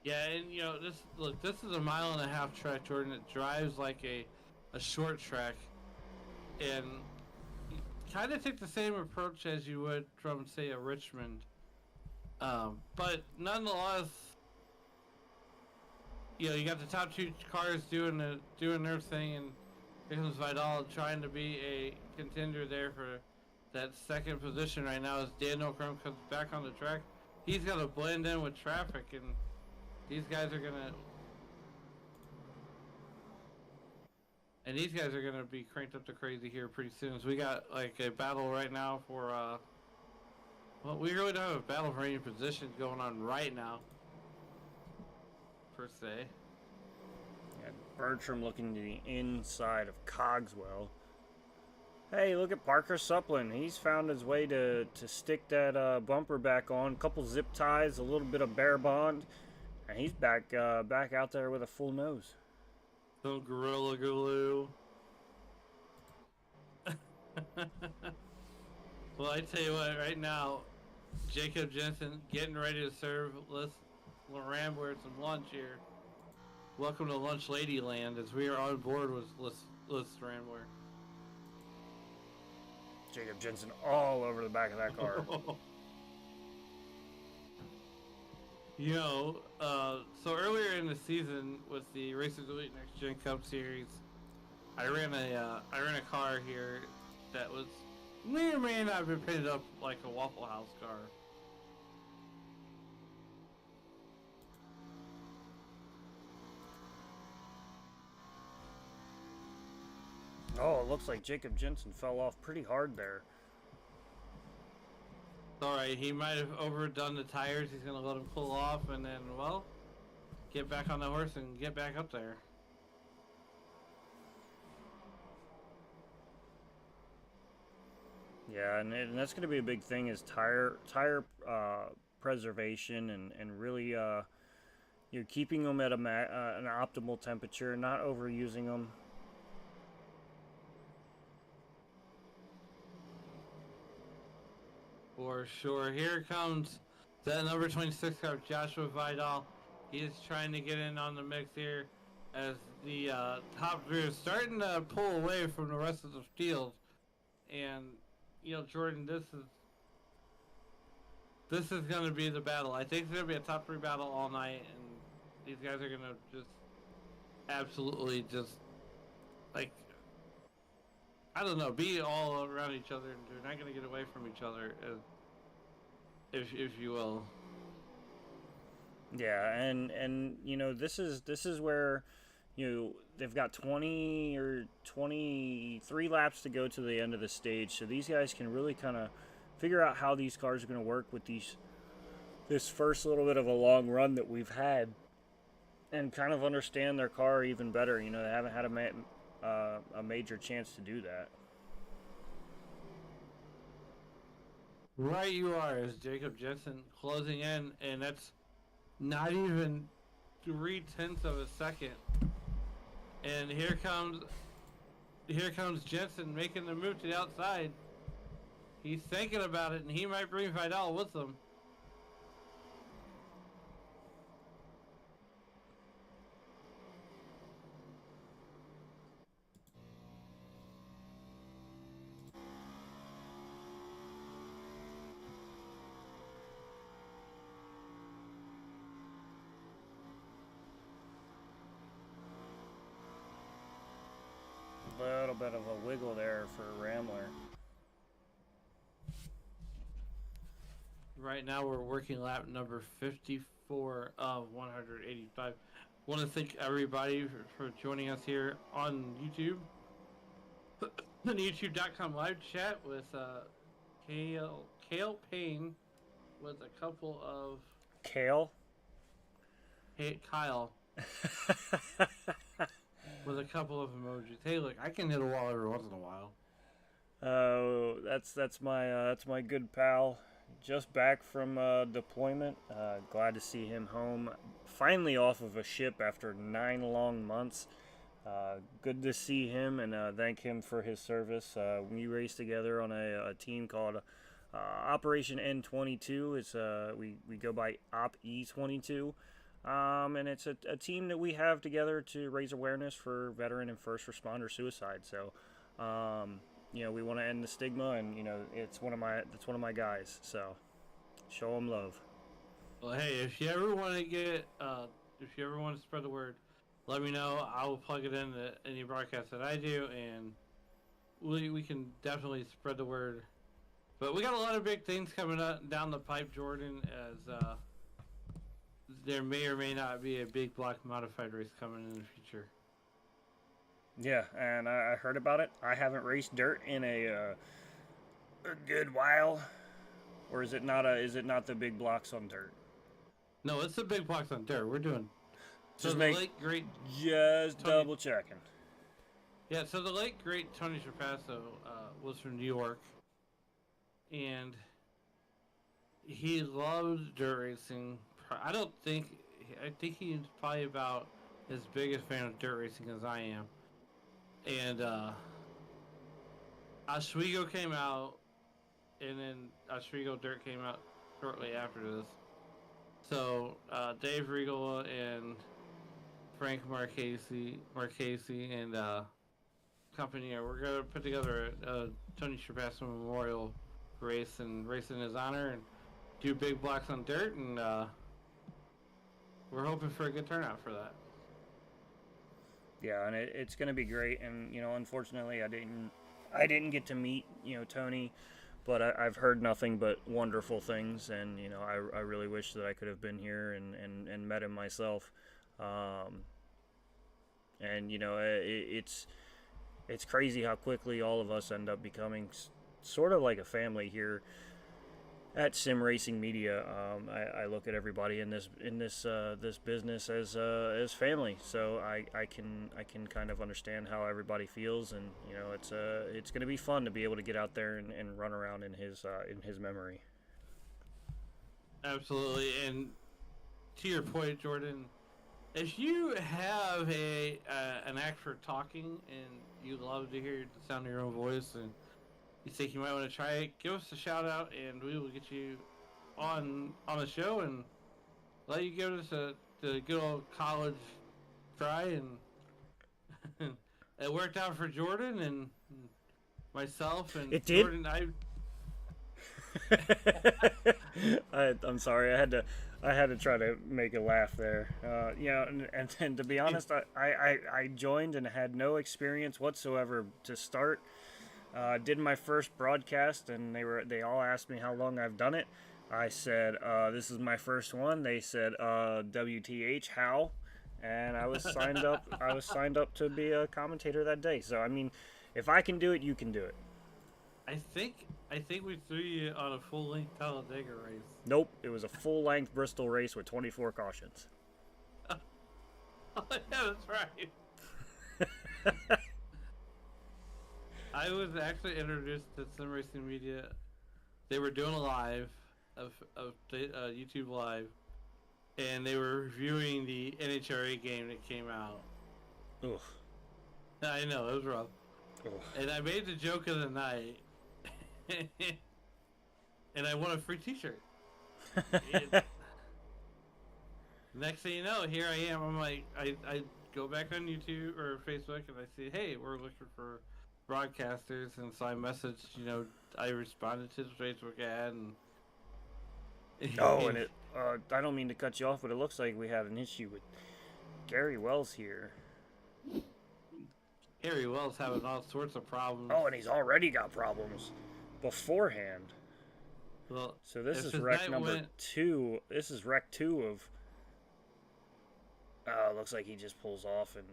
Yeah, and, you know, this is a 1.5 mile track, Jordan. It drives like a short track. And you kind of take the same approach as you would from, say, a Richmond. But nonetheless, you know, you got the top two cars doing their thing, and here comes Vidal trying to be a contender there for that second position right now as Daniel Crum comes back on the track. He's got to blend in with traffic, and these guys are gonna be cranked up to crazy here pretty soon. So we got like a battle right now for well, we really don't have a battle for any positions going on right now, per se. Yeah, Bertram looking to the inside of Cogswell. Hey, look at Parker Suplin. He's found his way to stick that bumper back on. A couple zip ties, a little bit of bare bond, and he's back out there with a full nose. Some Gorilla Glue. Well, I tell you what, right now, Jacob Jensen getting ready to serve Rambler some lunch here. Welcome to Lunch Lady Land as we are on board with Liz Rambler. Jacob Jensen all over the back of that car. You know, so earlier in the season with the Racers Elite Next Gen Cup Series, I ran a car here that may or may not have been painted up like a Waffle House car. Oh, it looks like Jacob Jensen fell off pretty hard there. Alright, he might have overdone the tires. He's going to let him pull off and then, well, get back on the horse and get back up there. Yeah, and that's going to be a big thing is tire preservation and really you're keeping them at an optimal temperature, not overusing them. For sure. Here comes that number 26 car, Joshua Vidal. He is trying to get in on the mix here as the top three is starting to pull away from the rest of the field. And, you know, Jordan, this is going to be the battle. I think it's going to be a top three battle all night, and these guys are going to just absolutely just, like, I don't know, be all around each other, and they're not going to get away from each other, if you will. Yeah, and you know, this is where, you know, they've got 20 or 23 laps to go to the end of the stage, so these guys can really kind of figure out how these cars are going to work with this first little bit of a long run that we've had, and kind of understand their car even better. You know, they haven't had a major chance to do that. Right, you are, as Jacob Jensen closing in, and that's not even 0.3 of a second. And here comes Jensen making the move to the outside. He's thinking about it, and he might bring Vidal with him. A little bit of a wiggle there for Rambler. Right now, we're working lap number 54 of 185. Want to thank everybody for joining us here on YouTube. The YouTube.com live chat with Kale Payne with a couple of Kale? Hey, Kyle with a couple of emojis. Hey, look, I can hit a wall every once in a while. Oh, that's my good pal. Just back from deployment. Glad to see him home. Finally off of a ship after 9 long months. Good to see him and thank him for his service. We raced together on a team called Operation N22. It's we go by Op E22. And it's a team that we have together to raise awareness for veteran and first responder suicide. So, you know, we want to end the stigma, and you know, it's one of my guys. So, show them love. Well, hey, if you ever want to spread the word, let me know. I will plug it into any broadcast that I do, and we can definitely spread the word. But we got a lot of big things coming up down the pipe, Jordan, as there may or may not be a big block modified race coming in the future. Yeah, and I heard about it. I haven't raced dirt in a good while. Or is it not the big blocks on dirt? No, it's the big blocks on dirt. We're doing. So Just the late great. Just Tony, double checking. Yeah, so the late great Tony Trapasso was from New York, and he loved dirt racing. I think he's probably about as big a fan of dirt racing as I am. And Oswego came out, and then Oswego Dirt came out shortly after this. So Dave Regal and Frank Marchese and company, we're gonna put together a Tony Trapasso Memorial race and race in his honor and do big blocks on dirt, and we're hoping for a good turnout for that. Yeah, and it's going to be great. And you know, unfortunately, I didn't get to meet Tony, but I've heard nothing but wonderful things. And you know, I really wish that I could have been here and met him myself. And you know, it's crazy how quickly all of us end up becoming sort of like a family here at Sim Racing Media. I look at everybody in this business as family, so I can kind of understand how everybody feels, and you know, it's going to be fun to be able to get out there and run around in his memory. Absolutely, and to your point, Jordan, if you have an act for talking and you love to hear the sound of your own voice and you think you might want to try it, give us a shout out and we will get you on the show and let you give us the good old college try. And it worked out for Jordan and myself and it did? Jordan. I'm sorry, I had to try to make a laugh there. And to be honest, I joined and had no experience whatsoever to start. Did my first broadcast, and they all asked me how long I've done it. I said, this is my first one. They said, WTH, how? And I was signed up. I was signed up to be a commentator that day. So I mean, if I can do it, you can do it. I think we threw you on a full-length Talladega race. Nope, it was a full-length Bristol race with 24 cautions. Oh, yeah, that's right. I was actually introduced to Sim Racing Media they were doing a live of YouTube live, and they were reviewing the NHRA game that came out. Ugh. I know, it was rough. Ugh. And I made the joke of the night, and I won a free T-shirt. Next thing you know, here I am. I'm like, I go back on YouTube or Facebook, and I see, hey, we're looking for broadcasters, and so I messaged, I responded to the Facebook ad, and Oh, and I don't mean to cut you off, but it looks like we had an issue with Gary Wells here. Harry Wells having all sorts of problems. Oh, and he's already got problems beforehand. Well, so this is wreck number 2. This is wreck 2 of... looks like he just pulls off, and...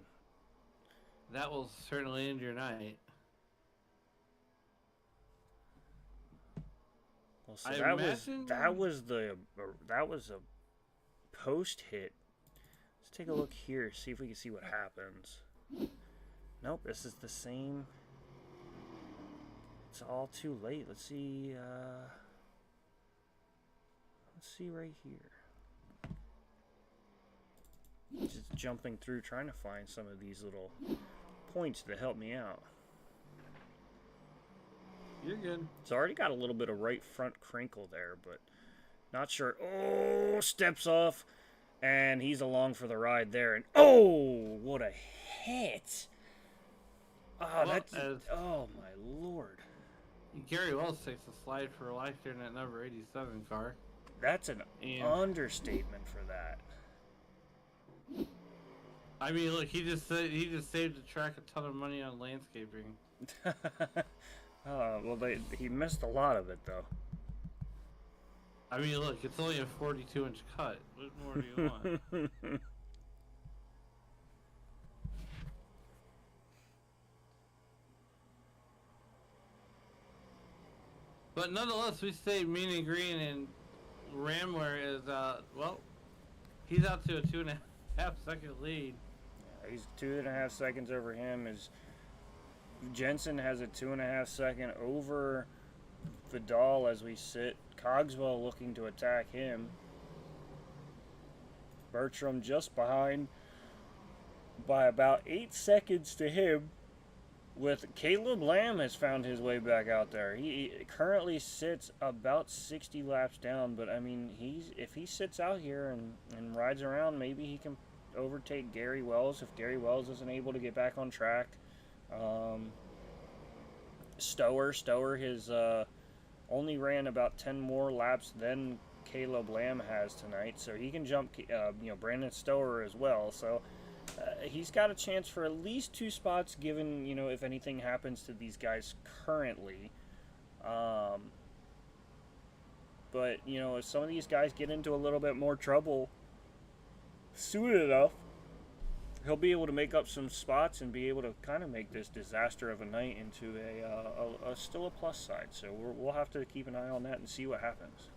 That will certainly end your night. Well, so that was a post hit. Let's take a look here, see if we can see what happens. Nope, this is the same. It's all too late. Let's see. Let's see right here. Just jumping through, trying to find some of these little points that help me out. You're good. It's already got a little bit of right front crinkle there, but not sure. Oh, steps off, and he's along for the ride there. And oh, what a hit! Oh, well, oh my lord! Gary Wells takes a slide for life there in that number 87 car. That's an understatement for that. I mean, look, he just saved the track a ton of money on landscaping. Well, he missed a lot of it, though. I mean, look, it's only a 42-inch cut. What more do you want? But nonetheless, we stay mean and green, and Ramler is, well, he's out to a 2.5 second lead. Yeah, he's 2.5 seconds over him. Jensen has a 2.5 second over Vidal as we sit. Cogswell looking to attack him. Bertram just behind by about 8 seconds to him. With Caleb Lamb has found his way back out there. He currently sits about 60 laps down, but I mean, if he sits out here and rides around, maybe he can overtake Gary Wells if Gary Wells isn't able to get back on track. Stower has only ran about 10 more laps than Caleb Lamb has tonight, so he can jump Brandon Stower as well. So he's got a chance for at least 2 spots, given if anything happens to these guys currently. But if some of these guys get into a little bit more trouble soon enough, he'll be able to make up some spots and be able to kind of make this disaster of a night into a still a plus side. So we'll have to keep an eye on that and see what happens.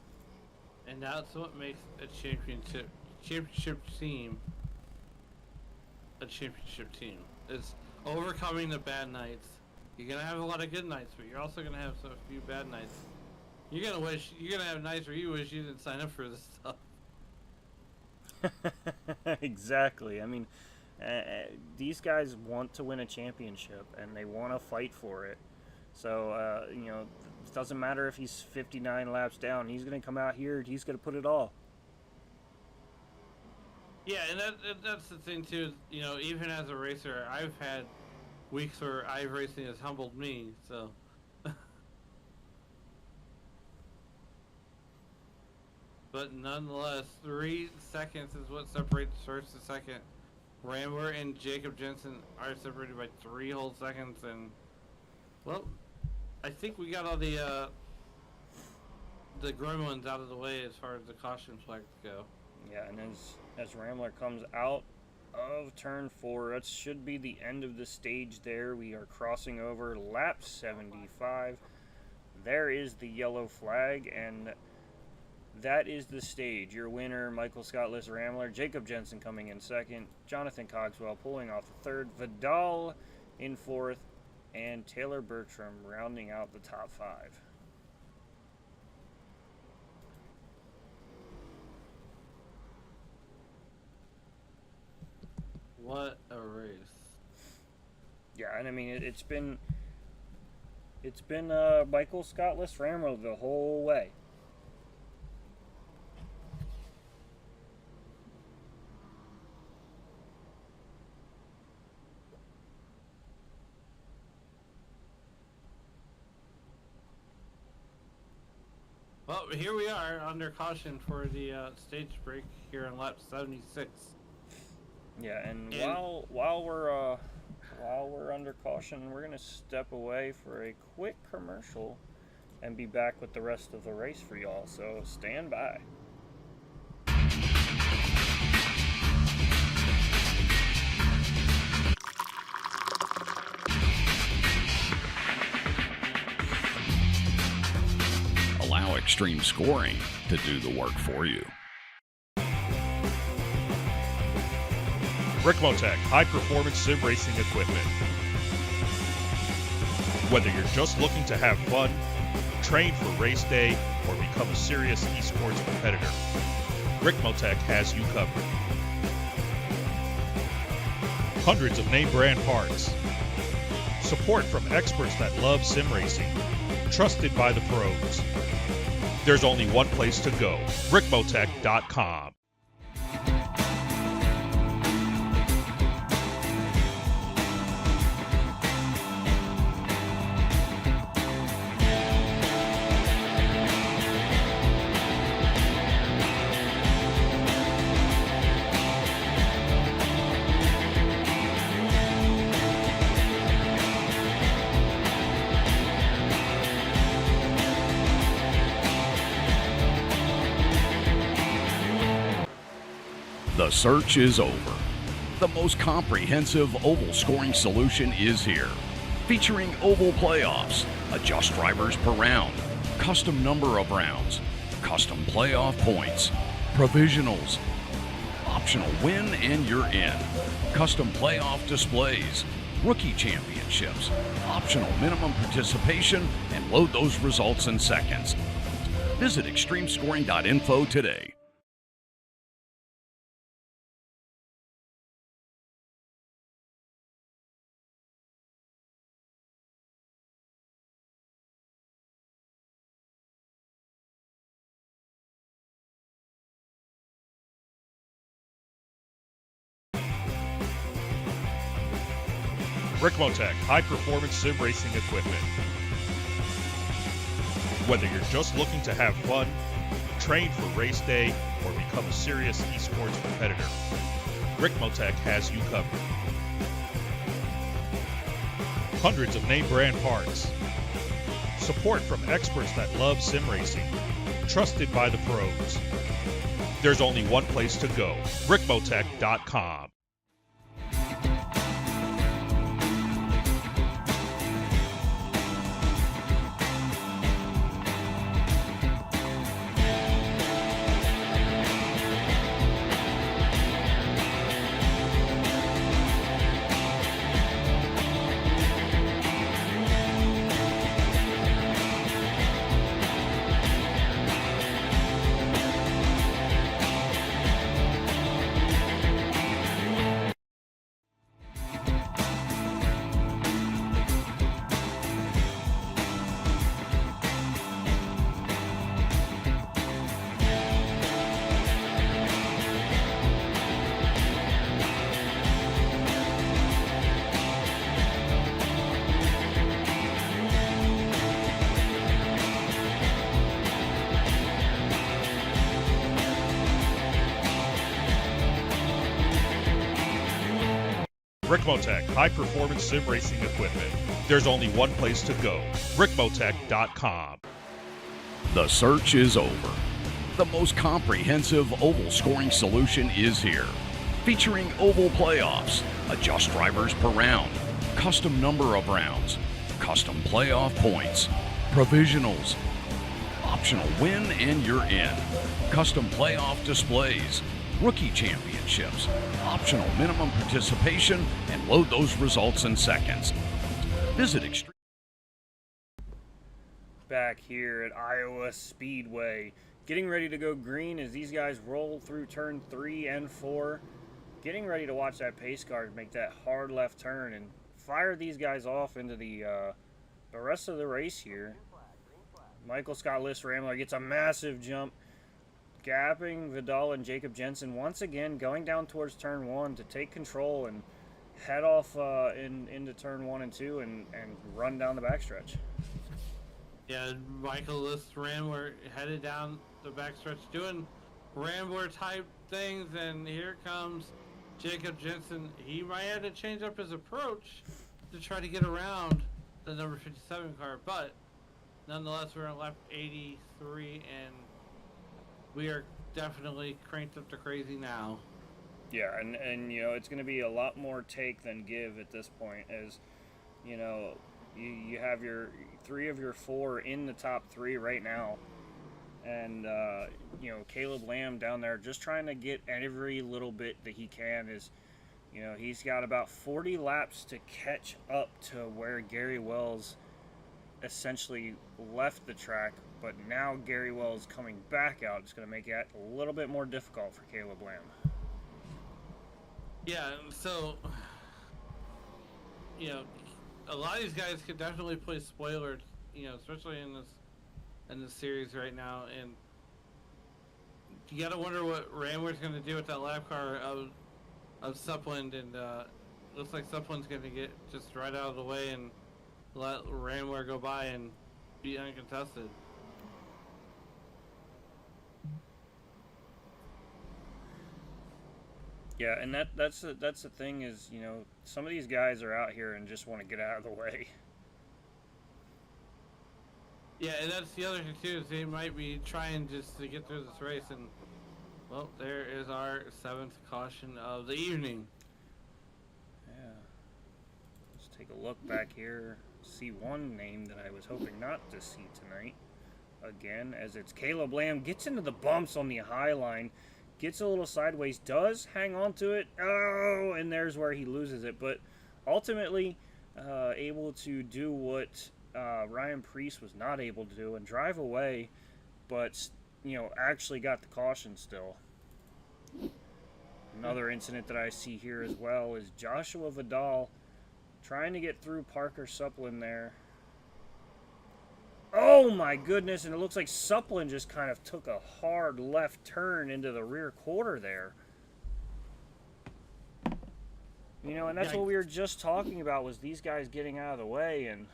And that's what makes a championship team a championship team. It's overcoming the bad nights. You're gonna have a lot of good nights, but you're also gonna have a few bad nights. You're gonna have nights where you wish you didn't sign up for this stuff. Exactly. I mean, these guys want to win a championship and they want to fight for it. So it doesn't matter if he's 59 laps down. He's going to come out here. He's going to put it all. Yeah, and that's the thing too. Even as a racer, I've had weeks where iRacing has humbled me. So. But nonetheless, 3 seconds is what separates first and second. Rambler and Jacob Jensen are separated by 3 whole seconds, and well, I think we got all the gremlins out of the way as far as the caution flags go. Yeah, and as Rambler comes out of turn 4, that should be the end of the stage there. We are crossing over lap 75. There is the yellow flag, and that is the stage. Your winner, Michael Scottless Rambler, Jacob Jensen coming in second, Jonathan Cogswell pulling off the third, Vidal in fourth, and Taylor Bertram rounding out the top 5. What a race. Yeah, and I mean it's been Michael Scottless Rambo the whole way. Well, here we are under caution for the stage break here on lap 76. Yeah, and while we're under caution, we're gonna step away for a quick commercial and be back with the rest of the race for y'all. So stand by. Allow Extreme Scoring to do the work for you. Ricmotech high-performance sim racing equipment. Whether you're just looking to have fun, train for race day, or become a serious esports competitor, Ricmotech has you covered. Hundreds of name brand parts. Support from experts that love sim racing. Trusted by the pros. There's only one place to go, Ricmotech.com. The search is over. The most comprehensive oval scoring solution is here. Featuring oval playoffs, adjust drivers per round, custom number of rounds, custom playoff points, provisionals, optional win and you're in, custom playoff displays, rookie championships, optional minimum participation, and load those results in seconds. Visit extremescoring.info today. Ricmotech high-performance sim racing equipment. Whether you're just looking to have fun, train for race day, or become a serious esports competitor, Ricmotech has you covered. Hundreds of name brand parts. Support from experts that love sim racing. Trusted by the pros. There's only one place to go, Ricmotech.com. Ricmotech high-performance sim racing equipment. There's only one place to go, Ricmotech.com. The search is over. The most comprehensive oval scoring solution is here. Featuring oval playoffs, adjust drivers per round, custom number of rounds, custom playoff points, provisionals, optional win and you're in, custom playoff displays, rookie championships, optional minimum participation, and load those results in seconds. Visit Extreme. Back here at Iowa Speedway, getting ready to go green as these guys roll through turn 3 and 4. getting ready to watch that pace car make that hard left turn and fire these guys off into the rest of the race here. Michael Scott List Rambler gets a massive jump, gapping Vidal and Jacob Jensen once again, going down towards turn 1 to take control and head off into turn 1 and 2 and run down the backstretch. Yeah, Michael List Rambler headed down the backstretch doing Rambler type things, and here comes Jacob Jensen. He might have to change up his approach to try to get around the number 57 car, but nonetheless, we're on lap 83, and we are definitely cranked up to crazy now. Yeah, and you know, it's going to be a lot more take than give at this point, as you know, you have your 3 of your 4 in the top 3 right now, and you know, Caleb Lamb down there just trying to get every little bit that he can. Is, you know, he's got about 40 laps to catch up to where Gary Wells essentially left the track, but now Gary Wells coming back out is going to make it a little bit more difficult for Caleb Lamb. Yeah, so, you know, a lot of these guys could definitely play spoiler, you know, especially in this series right now, and you gotta wonder what Rambler's gonna do with that lap car of Supland, and looks like Supland's gonna get just right out of the way and let Rambler go by and be uncontested. Yeah, and that's the thing is, you know, some of these guys are out here and just want to get out of the way. Yeah, and that's the other thing too, is they might be trying just to get through this race, and well, there is our 7th caution of the evening. Yeah. Let's take a look back here. See one name that I was hoping not to see tonight. Again, as it's Caleb Lamb gets into the bumps on the high line, gets a little sideways, does hang on to it. Oh, and there's where he loses it. But ultimately, able to do what Ryan Preece was not able to do and drive away, but, you know, actually got the caution still. Another incident that I see here as well is Joshua Vidal trying to get through Parker Supplin there. Oh my goodness, and it looks like Supplin just kind of took a hard left turn into the rear quarter there. You know, and that's what we were just talking about, was these guys getting out of the way, and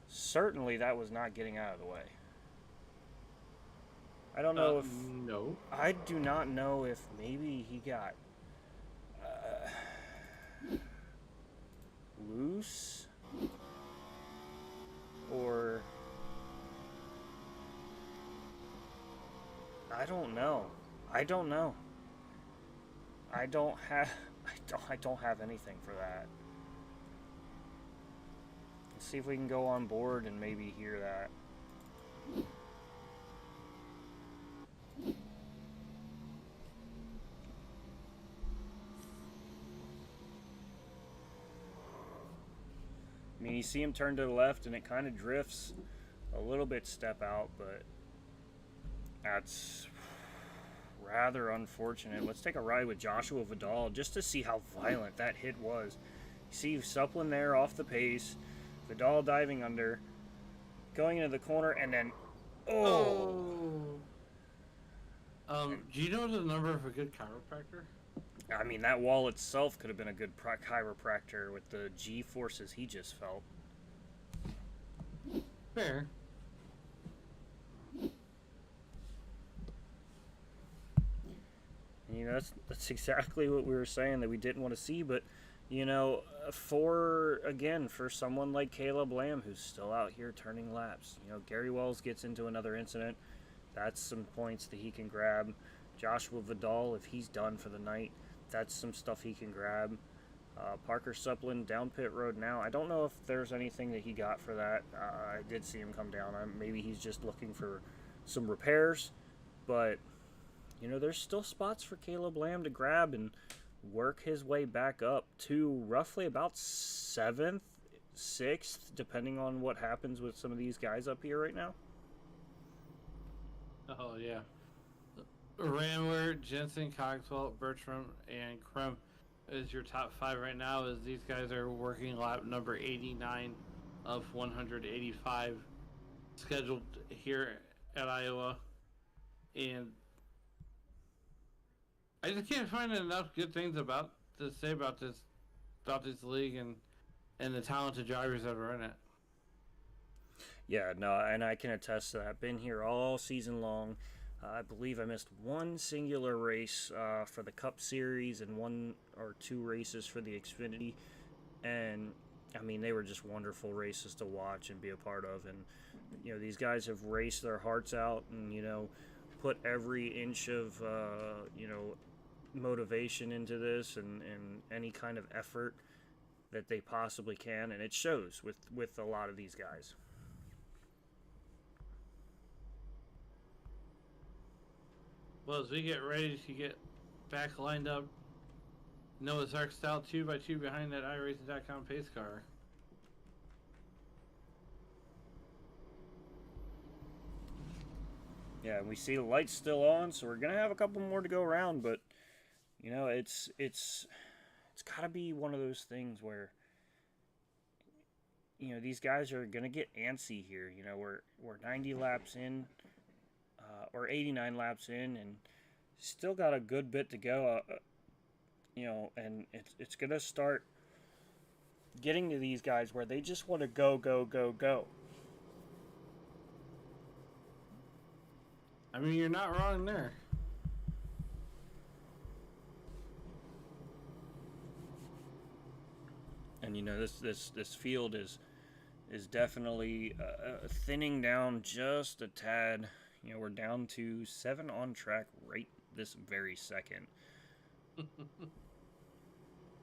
certainly that was not getting out of the way. I don't know if... No. I do not know if maybe he got loose, or I don't know. I don't know. I don't have anything for that. Let's see if we can go on board and maybe hear that. I mean, you see him turn to the left, and it kind of drifts a little bit step out, but that's rather unfortunate. Let's take a ride with Joshua Vidal just to see how violent that hit was. You see Supplin there off the pace, Vidal diving under, going into the corner, and then, oh! Do you know the number of a good chiropractor? I mean, that wall itself could have been a good chiropractor with the G-forces he just felt. Fair. You know, that's exactly what we were saying that we didn't want to see, but, you know, for someone like Caleb Lamb, who's still out here turning laps, you know, Gary Wells gets into another incident. That's some points that he can grab. Joshua Vidal, if he's done for the night, that's some stuff he can grab. Parker Supplin down pit road now. I don't know if there's anything that he got for that. I did see him come down. Maybe he's just looking for some repairs. But, you know, there's still spots for Caleb Lamb to grab and work his way back up to roughly about 7th, 6th, depending on what happens with some of these guys up here right now. Oh, yeah. Rambler, Jensen, Cogswell, Bertram, and Krum is your top 5 right now, as these guys are working lap number 89 of 185 scheduled here at Iowa. And I just can't find enough good things to say about this league and the talented drivers that are in it. Yeah, no, and I can attest to that. Been here all season long. I believe I missed one singular race for the Cup Series and 1 or 2 races for the Xfinity. And, I mean, they were just wonderful races to watch and be a part of. And, you know, these guys have raced their hearts out and, you know, put every inch of, you know, motivation into this and any kind of effort that they possibly can. And it shows with a lot of these guys. Well, as we get ready to get back lined up, Noah's Ark style 2x2 behind that iRacing.com pace car. Yeah, we see the lights still on, so we're gonna have a couple more to go around. But you know, it's got to be one of those things where, you know, these guys are gonna get antsy here. You know, we're 90 laps in. Or 89 laps in, and still got a good bit to go, you know, and it's going to start getting to these guys where they just want to go, go, go, go. I mean, you're not wrong there. And, you know, this field is definitely thinning down just a tad. You know, we're down to 7 on track right this very second.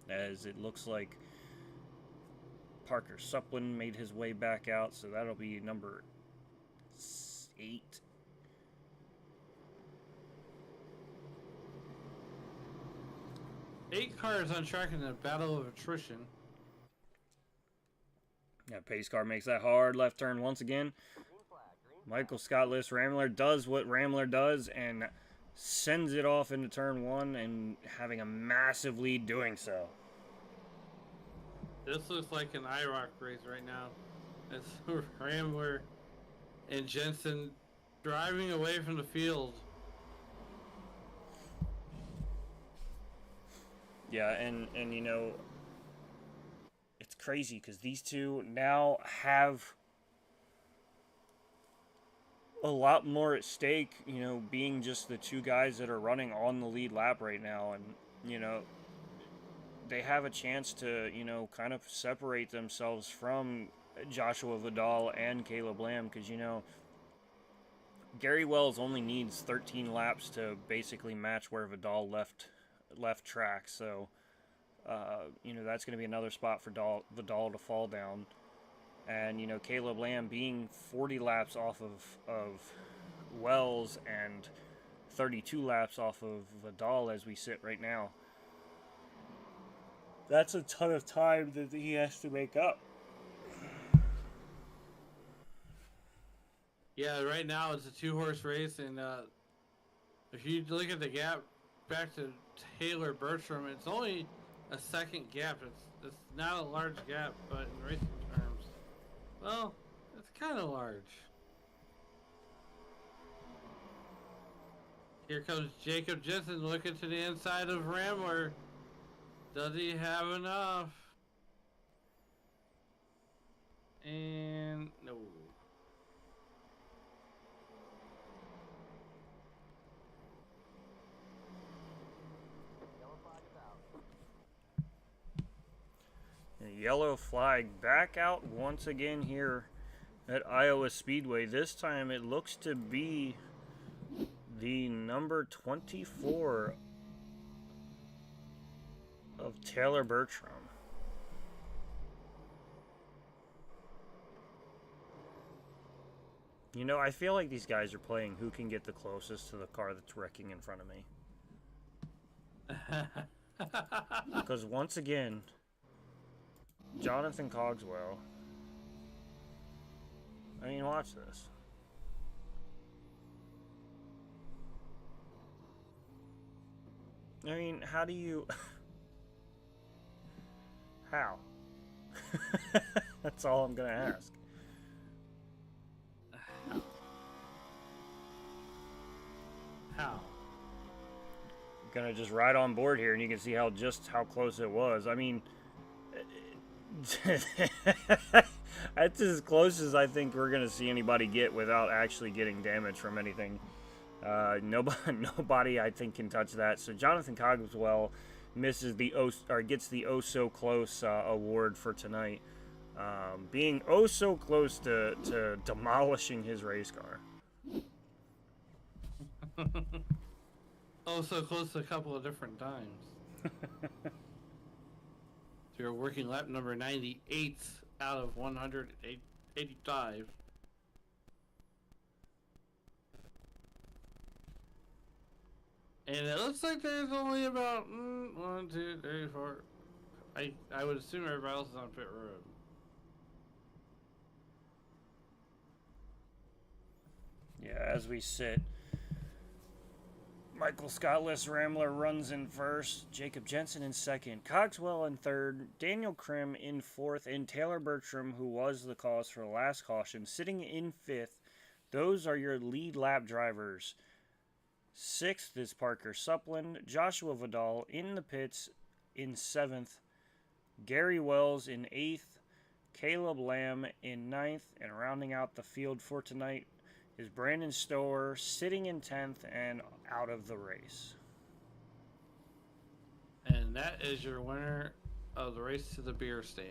As it looks like Parker Suplin made his way back out, so that'll be number 8. Eight cars on track in the battle of attrition. Yeah, pace car makes that hard left turn once again. Michael Scott-less Rambler does what Rambler does and sends it off into turn 1 and having a massive lead doing so. This looks like an IROC race right now. It's Rambler and Jensen driving away from the field. Yeah, and you know, it's crazy because these two now have a lot more at stake, you know, being just the two guys that are running on the lead lap right now. And, you know, they have a chance to, you know, kind of separate themselves from Joshua Vidal and Caleb Lamb because, you know, Gary Wells only needs 13 laps to basically match where Vidal left track. So, you know, that's going to be another spot for Vidal to fall down. And, you know, Caleb Lamb being 40 laps off of Wells and 32 laps off of Vidal as we sit right now. That's a ton of time that he has to make up. Yeah, right now it's a 2-horse race, and if you look at the gap back to Taylor Bertram, it's only a second gap. It's not a large gap, but in racing terms, well, it's kind of large. Here comes Jacob Jensen looking to the inside of Rambler. Does he have enough? And no. Yellow flag back out once again here at Iowa Speedway. This time it looks to be the number 24 of Taylor Bertram. You know, I feel like these guys are playing who can get the closest to the car that's wrecking in front of me. Because once again, Jonathan Cogswell. I mean, watch this. I mean, how do you... How? That's all I'm going to ask. How? Gonna just ride on board here, and you can see how close it was. I mean, that's as close as I think we're gonna see anybody get without actually getting damage from anything. Nobody I think can touch that. So Jonathan Cogswell misses gets the oh so close award for tonight, being oh so close to demolishing his race car. Oh, so close a couple of different times. So you're working lap number 98 out of 185. And it looks like there's only about 1, 2, 3, 4. I would assume everybody else is on pit road. Yeah, as we sit, Michael Scottless Rambler runs in first, Jacob Jensen in second, Cogswell in third, Daniel Krim in fourth, and Taylor Bertram, who was the cause for the last caution, sitting in fifth. Those are your lead lap drivers. Sixth is Parker Supplin, Joshua Vidal in the pits in seventh, Gary Wells in eighth, Caleb Lamb in ninth, and rounding out the field for tonight is Brandon Stower sitting in 10th and out of the race. And that is your winner of the race to the beer stand.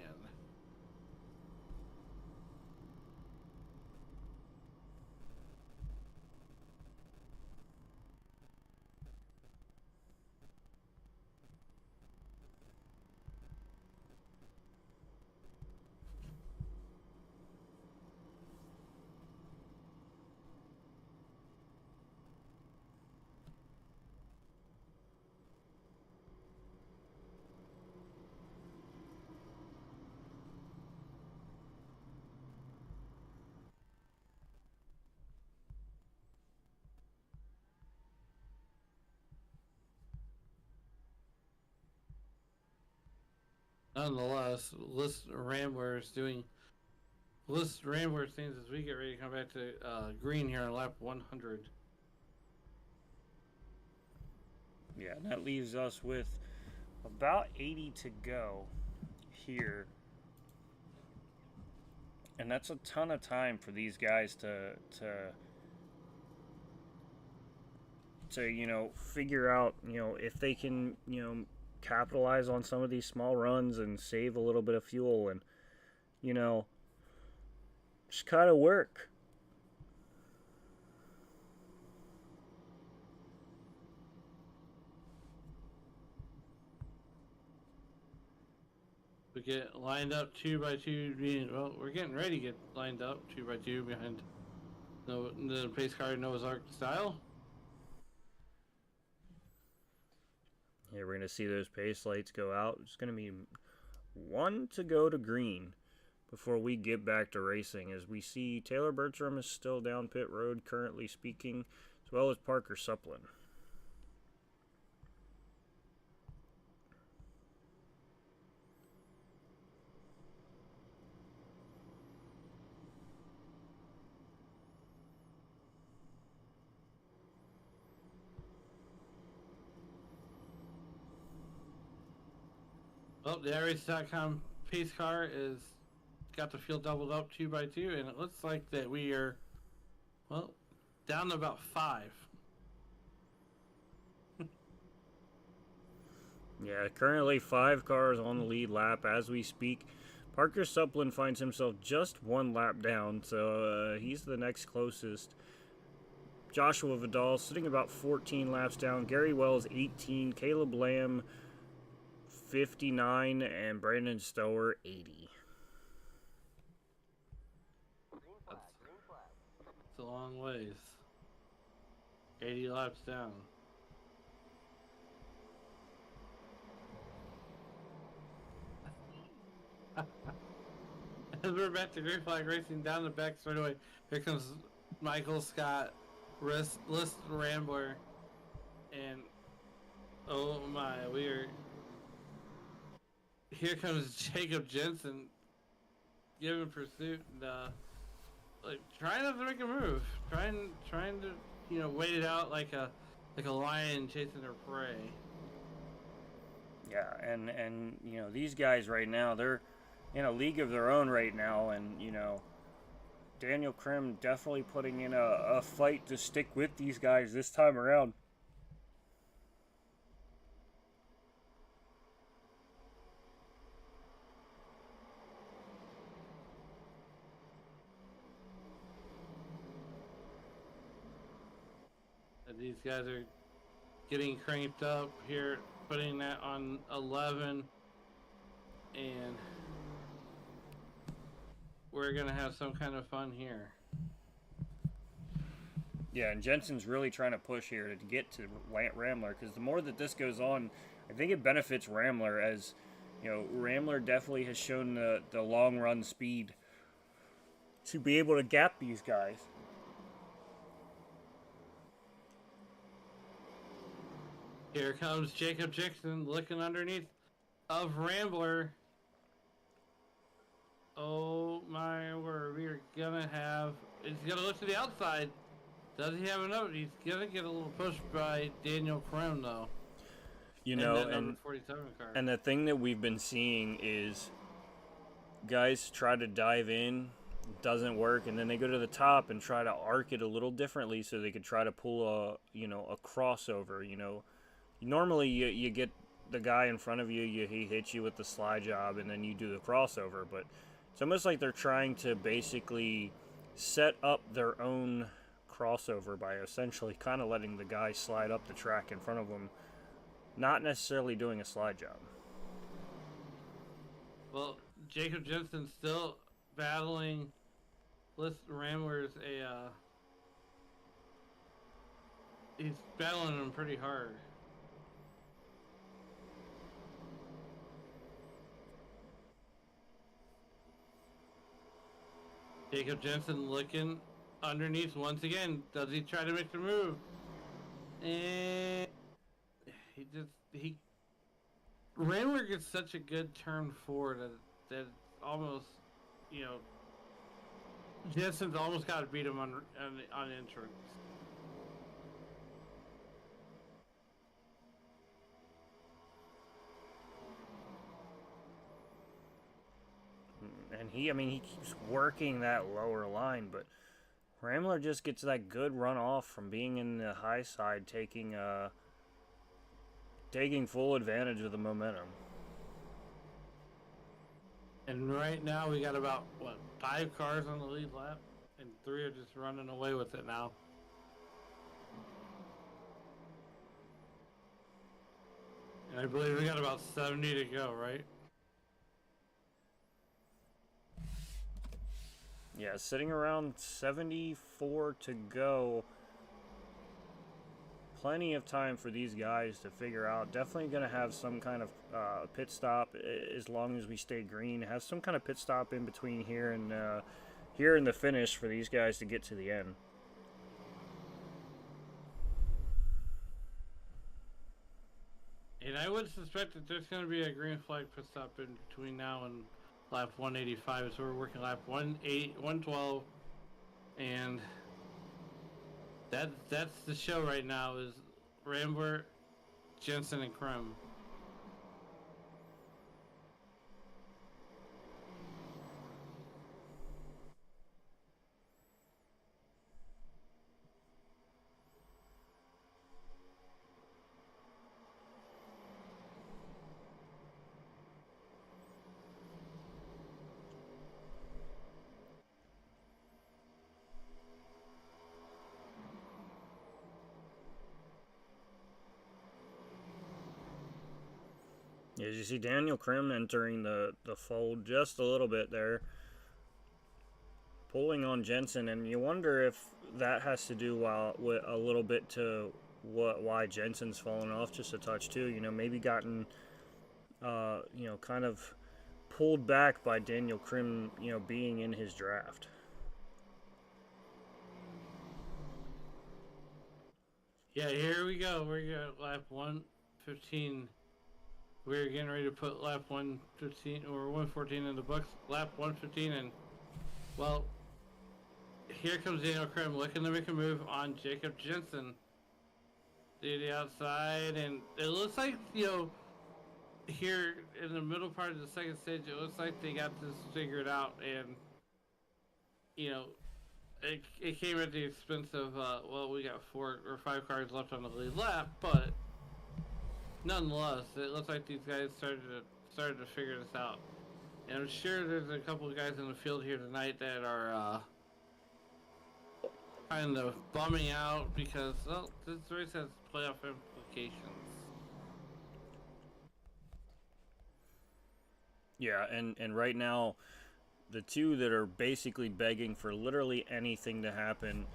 Nonetheless, List Ramblers things as we get ready to come back to green here on lap 100. Yeah, and that leaves us with about 80 to go here. And that's a ton of time for these guys to figure out, if they can, capitalize on some of these small runs and save a little bit of fuel and, just kind of work. We get lined up 2 by 2. We're getting ready to get lined up 2 by 2 behind the pace car Noah's Ark style. Yeah, we're going to see those pace lights go out. It's going to be 1 to go to green before we get back to racing. As we see, Taylor Bertram is still down pit road, currently speaking, as well as Parker Supplin. Well, the iRacing.com pace car is got the field doubled up 2 by 2, and it looks like that we are, down to about 5. Yeah, currently 5 cars on the lead lap as we speak. Parker Supplin finds himself just 1 lap down, so he's the next closest. Joshua Vidal sitting about 14 laps down. Gary Wells 18, Caleb Lamb 59, and Brandon Stower 80. It's a long ways. 80 laps down. As we're back to Green Flag Racing down the back straightaway, here comes Michael Scott, List Rambler, and Oh my, we're here comes Jacob Jensen giving pursuit and like trying not to make a move, trying to wait it out like a lion chasing their prey. Yeah, and these guys right now, they're in a league of their own right now, and Daniel Krim definitely putting in a fight to stick with these guys this time around. And these guys are getting cranked up here, putting that on 11, and we're gonna have some kind of fun here. Yeah, and Jensen's really trying to push here to get to Rambler, because the more that this goes on, I think it benefits Rambler, as Rambler definitely has shown the long run speed to be able to gap these guys. Here comes Jacob Jackson looking underneath of Rambler. Oh my word, we are gonna have, he's gonna look to the outside. Does he have a note? He's gonna get a little push by Daniel Krim though. And number 47 car. And the thing that we've been seeing is guys try to dive in, doesn't work, and then they go to the top and try to arc it a little differently so they could try to pull a crossover. Normally you get the guy in front of you, he hits you with the slide job, and then you do the crossover, but it's almost like they're trying to basically set up their own crossover by essentially kind of letting the guy slide up the track in front of them, not necessarily doing a slide job. Well, Jacob Jensen still battling Rambler's he's battling him pretty hard. Jacob Jensen looking underneath once again. Does he try to make the move? And Rambler gets such a good turn forward that almost, Jensen's almost got to beat him on entrance. And he keeps working that lower line, but Rambler just gets that good run off from being in the high side, taking full advantage of the momentum. And right now we got about 5 cars on the lead lap, and 3 are just running away with it now. And I believe we got about 70 to go, right? Yeah, sitting around 74 to go. Plenty of time for these guys to figure out. Definitely going to have some kind of pit stop as long as we stay green. Have some kind of pit stop in between here and here in the finish for these guys to get to the end. And I would suspect that there's going to be a green flag pit stop in between now and lap 185, so we're working lap 112, and that's the show right now is Rambler, Jensen, and Krim. As you see Daniel Krim entering the fold just a little bit there, pulling on Jensen, and you wonder if that has to do with a little bit to why Jensen's fallen off just a touch too. Maybe gotten kind of pulled back by Daniel Krim, being in his draft. Yeah, here we go. We're at lap 15. We're getting ready to put lap 115 or 114 in the books. Lap 115, and well, here comes Daniel Krim looking to make a move on Jacob Jensen to the outside, and it looks like, you know, here in the middle part of the second stage, it looks like they got this figured out, and you know, it came at the expense of well, we got 4 or 5 cars left on the lead lap, but nonetheless, it looks like these guys started to figure this out. And I'm sure there's a couple of guys in the field here tonight that are kind of bumming out because, well, this race has playoff implications. Yeah, and right now, the two that are basically begging for literally anything to happen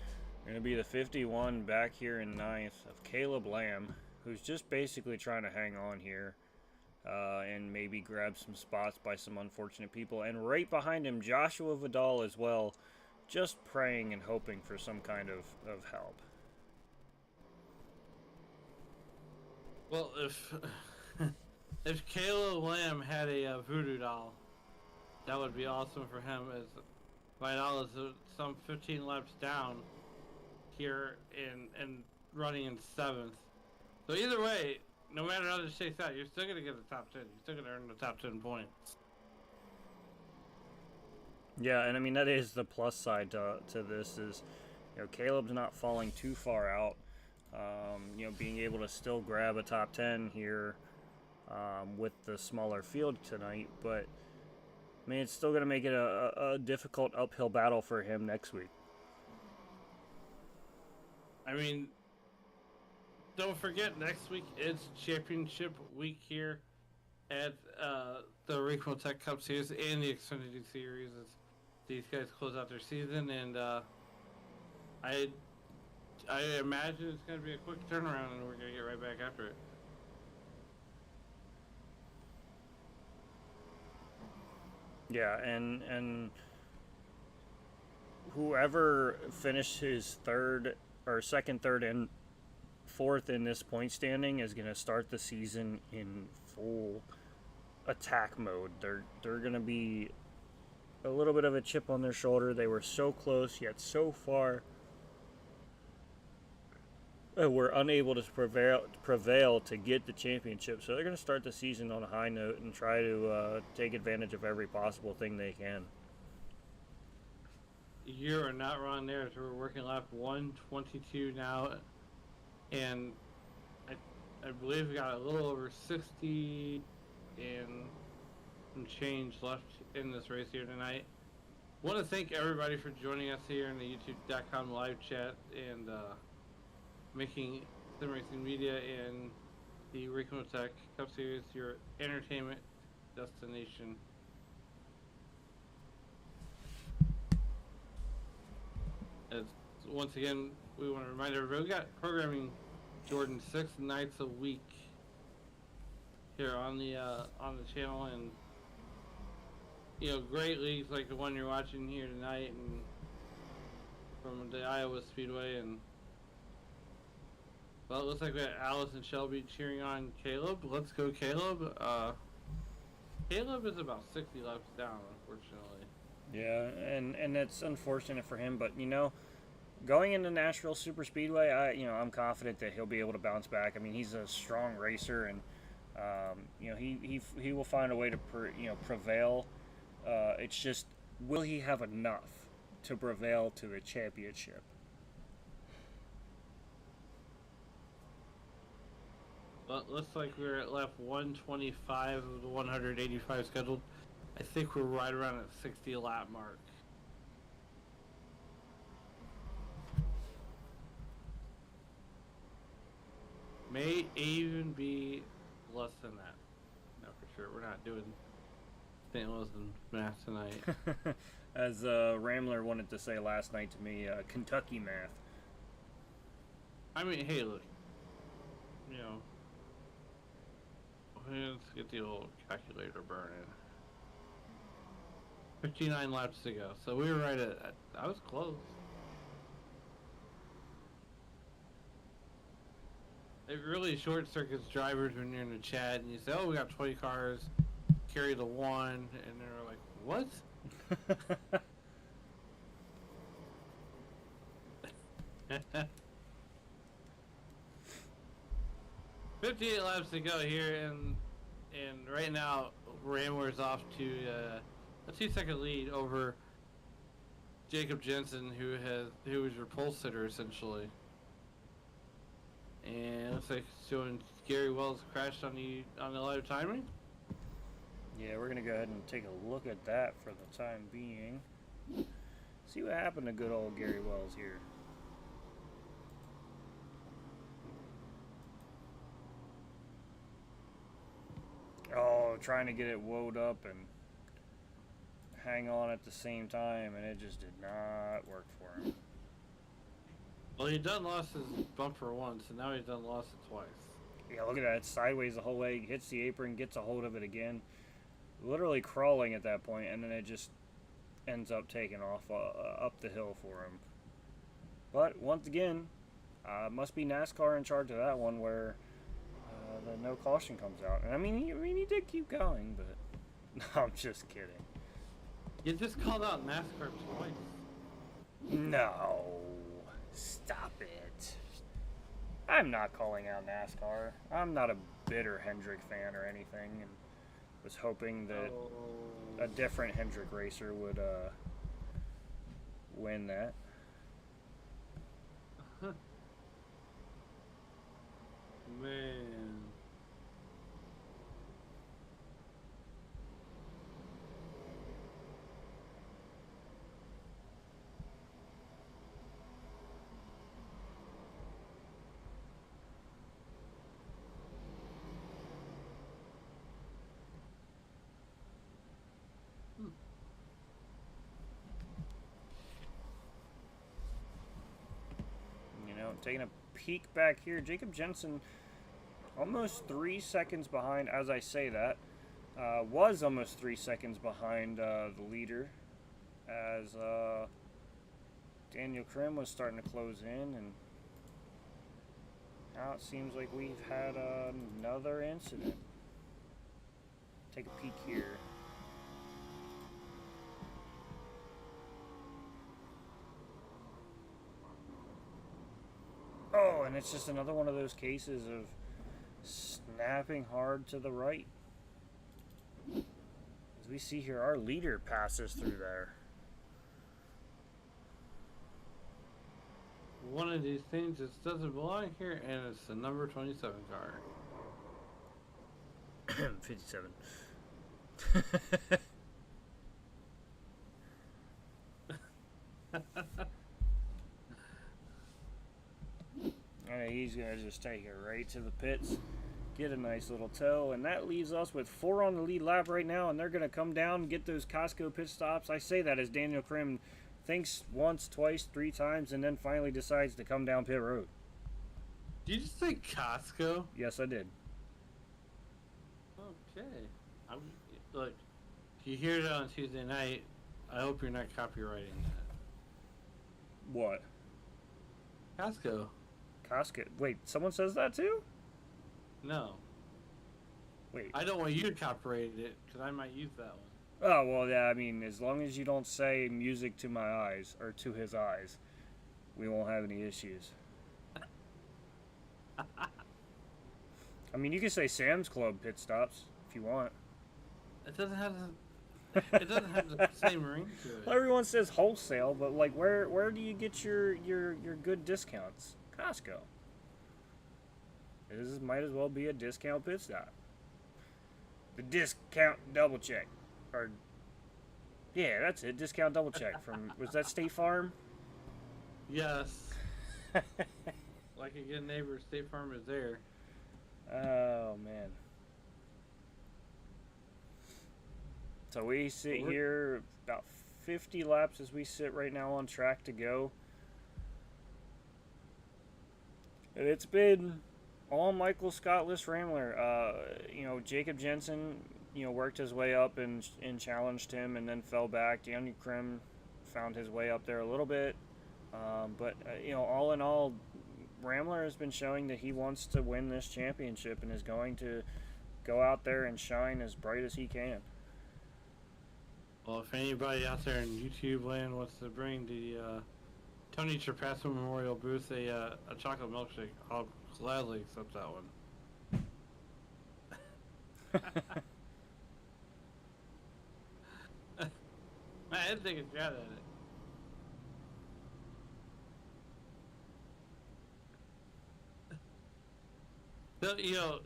are going to be the 51 back here in 9th of Caleb Lamb, who's just basically trying to hang on here and maybe grab some spots by some unfortunate people. And right behind him, Joshua Vidal as well, just praying and hoping for some kind of help. Well, if Caleb Lamb had a voodoo doll, that would be awesome for him, as Vidal is some 15 laps down here and running in 7th. So either way, no matter how this shakes out, you're still going to get the top 10. You're still going to earn the top 10 points. Yeah, and I mean, that is the plus side to this is, you know, Caleb's not falling too far out. You know, being able to still grab a top 10 here with the smaller field tonight, but I mean, it's still going to make it a difficult uphill battle for him next week. I mean, don't forget, next week is championship week here at the Ricmotech Cup Series and the Xfinity Series as these guys close out their season, and I imagine it's going to be a quick turnaround and we're going to get right back after it. Yeah, and whoever finishes second, third, and fourth in this point standing is going to start the season in full attack mode. They're going to be a little bit of a chip on their shoulder. They were so close yet so far. Were unable to prevail to get the championship. So they're going to start the season on a high note and try to take advantage of every possible thing they can. You are not wrong there. So we're working lap 122 now, and I believe we got a little over 60 and some change left in this race here tonight. Want to thank everybody for joining us here in the YouTube.com live chat and making Sim Racing Media and the Ricmotech Cup Series your entertainment destination. As once again, we want to remind everybody, we got programming, Jordan, 6 nights a week here on the channel, and you know, great leagues like the one you're watching here tonight, and from the Iowa Speedway, and well, it looks like we got Alice and Shelby cheering on Caleb. Let's go, Caleb. Caleb is about 60 laps down, unfortunately. Yeah, and it's unfortunate for him, but you know, going into Nashville Super Speedway, I'm confident that he'll be able to bounce back. I mean, he's a strong racer, and you know, he will find a way to prevail. It's just, will he have enough to prevail to the championship? But looks like we're at lap 125 of the 185 scheduled. I think we're right around that 60 lap mark. May even be less than that. No, for sure. We're not doing St. Louis and math tonight. As Ramler wanted to say last night to me, Kentucky math. I mean, hey, look. You know, let's get the old calculator burning. 59 laps to go. So we were right at I was close. It really short circuits drivers when you're in the chat and you say, "Oh, we got 20 cars, carry the one," and they're like, "What?" 58 laps to go here, and right now Ramler's off to a 2-second lead over Jacob Jensen, who was your pole sitter essentially. And looks like showing Gary Wells crashed on the live timing. Yeah, we're gonna go ahead and take a look at that for the time being. See what happened to good old Gary Wells here. Oh, trying to get it woed up and hang on at the same time, and it just did not work for him. Well, he done lost his bumper once, and now he's done lost it twice. Yeah, look at that. It's sideways the whole way. Hits the apron, gets a hold of it again. Literally crawling at that point, and then it just ends up taking off up the hill for him. But once again, must be NASCAR in charge of that one, where the no caution comes out. And I mean, he did keep going, but no, I'm just kidding. You just called out NASCAR twice. No, stop it. I'm not calling out NASCAR. I'm not a bitter Hendrick fan or anything, and was hoping that a different Hendrick racer would win that. Man. You know, taking a peek back here, Jacob Jensen almost 3 seconds behind. As I say that, was almost 3 seconds behind the leader, as Daniel Krim was starting to close in, and now it seems like we've had another incident. Take a peek here. Oh, and it's just another one of those cases of snapping hard to the right. As we see here, our leader passes through there. One of these things just doesn't belong here, and it's the number 27 car. 57. Alright, he's going to just take it right to the pits, get a nice little tow, and that leaves us with 4 on the lead lap right now, and they're going to come down and get those Costco pit stops. I say that as Daniel Krim thinks once, twice, 3 times, and then finally decides to come down pit road. Did you just say Costco? Yes, I did. Okay. Look, if you hear it on Tuesday night, I hope you're not copywriting that. What? Costco. Costco. Wait, someone says that too? No. Wait. I don't want you to copyright it, because I might use that one. Oh, well, yeah, I mean, as long as you don't say music to my eyes, or to his eyes, we won't have any issues. I mean, you can say Sam's Club pit stops, if you want. It doesn't have the same ring to it. Well, everyone says wholesale, but, like, where do you get your good discounts? Costco. This might as well be a discount pit stop. The discount double check. Or, yeah, that's it. Discount double check from, was that State Farm? Yes. Like a good neighbor, State Farm is there. Oh, man. So we sit here about 50 laps as we sit right now on track to go. And it's been all Michael Scottless Ramler. You know, Jacob Jensen, you know, worked his way up and challenged him and then fell back. Daniel Krim found his way up there a little bit. But, you know, all in all, Ramler has been showing that he wants to win this championship and is going to go out there and shine as bright as he can. Well, if anybody out there in YouTube land wants to bring the Tony Trapasso Memorial booth a chocolate milkshake, I'll gladly accept that one. I had to take a shot at it. So, you know,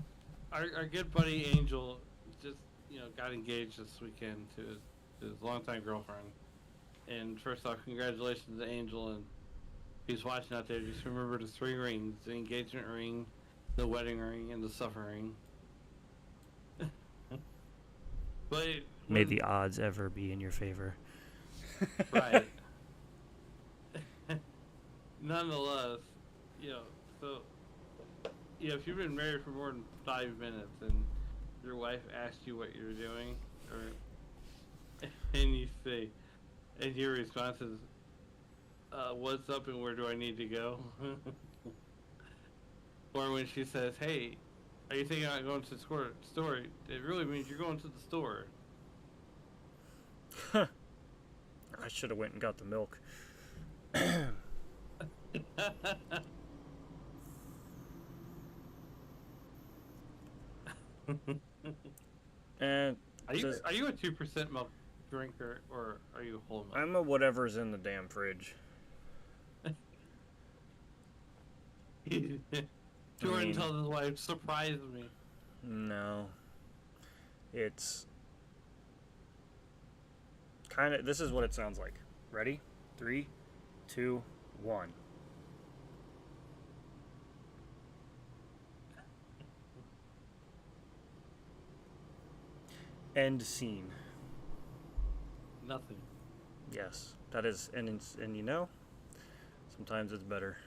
our good buddy Angel just, you know, got engaged this weekend to his longtime girlfriend. And first off, congratulations to Angel, and if he's watching out there, just remember the 3 rings: the engagement ring, the wedding ring, and the supper ring. But May the odds ever be in your favor. right. Nonetheless, you know, so, you know, if you've been married for more than 5 minutes and your wife asks you what you're doing, and you say, and your response is, what's up and where do I need to go? Or when she says, hey, are you thinking about going to the store? It really means you're going to the store. I should have went and got the milk. And Are you a 2% milk drinker, or are you whole milk? I'm a whatever's in the damn fridge. Jordan tells his wife, surprise me. No. It's kind of, this is what it sounds like. Ready? 3, 2, 1. End scene. Nothing. Yes, that is, and you know, sometimes it's better.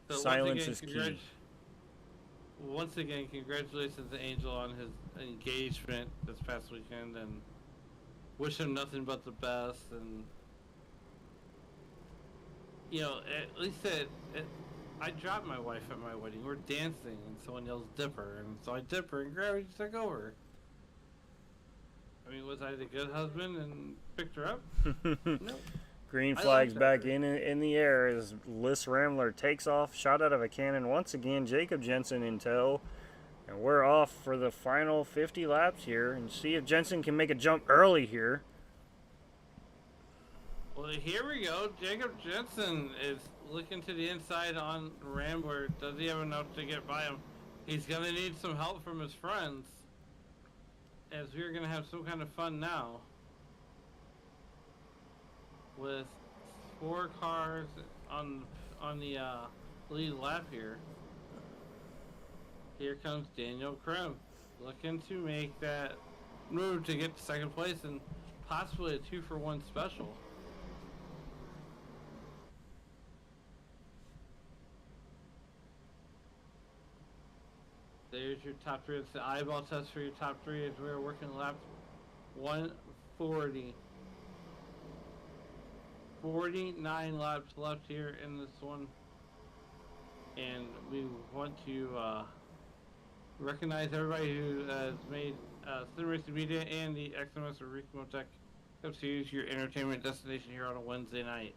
So Silence is key. Once again, congratulations to Angel on his engagement this past weekend, and wish him nothing but the best. And you know, at least I dropped my wife at my wedding. We're dancing, and someone yells "Dipper," and so I dip her, and gravity took over. I mean, was I the good husband and picked her up? No. Green flags back in the air as Liz Ramler takes off, shot out of a cannon once again. Jacob Jensen in tow, and we're off for the final 50 laps here, and see if Jensen can make a jump early here. Well, here we go. Jacob Jensen is looking to the inside on Rambler. Does he have enough to get by him? He's going to need some help from his friends, as we're going to have some kind of fun now with 4 cars on the lead lap here. Here comes Daniel Krim, looking to make that move to get to second place and possibly a 2-for-1 special. There's your top 3. It's the eyeball test for your top 3 as we're working lap 140. 49 laps left here in this one, and we want to recognize everybody who has made Sim Racing Media and the XMS or Ricmotech Series your entertainment destination here on a Wednesday night.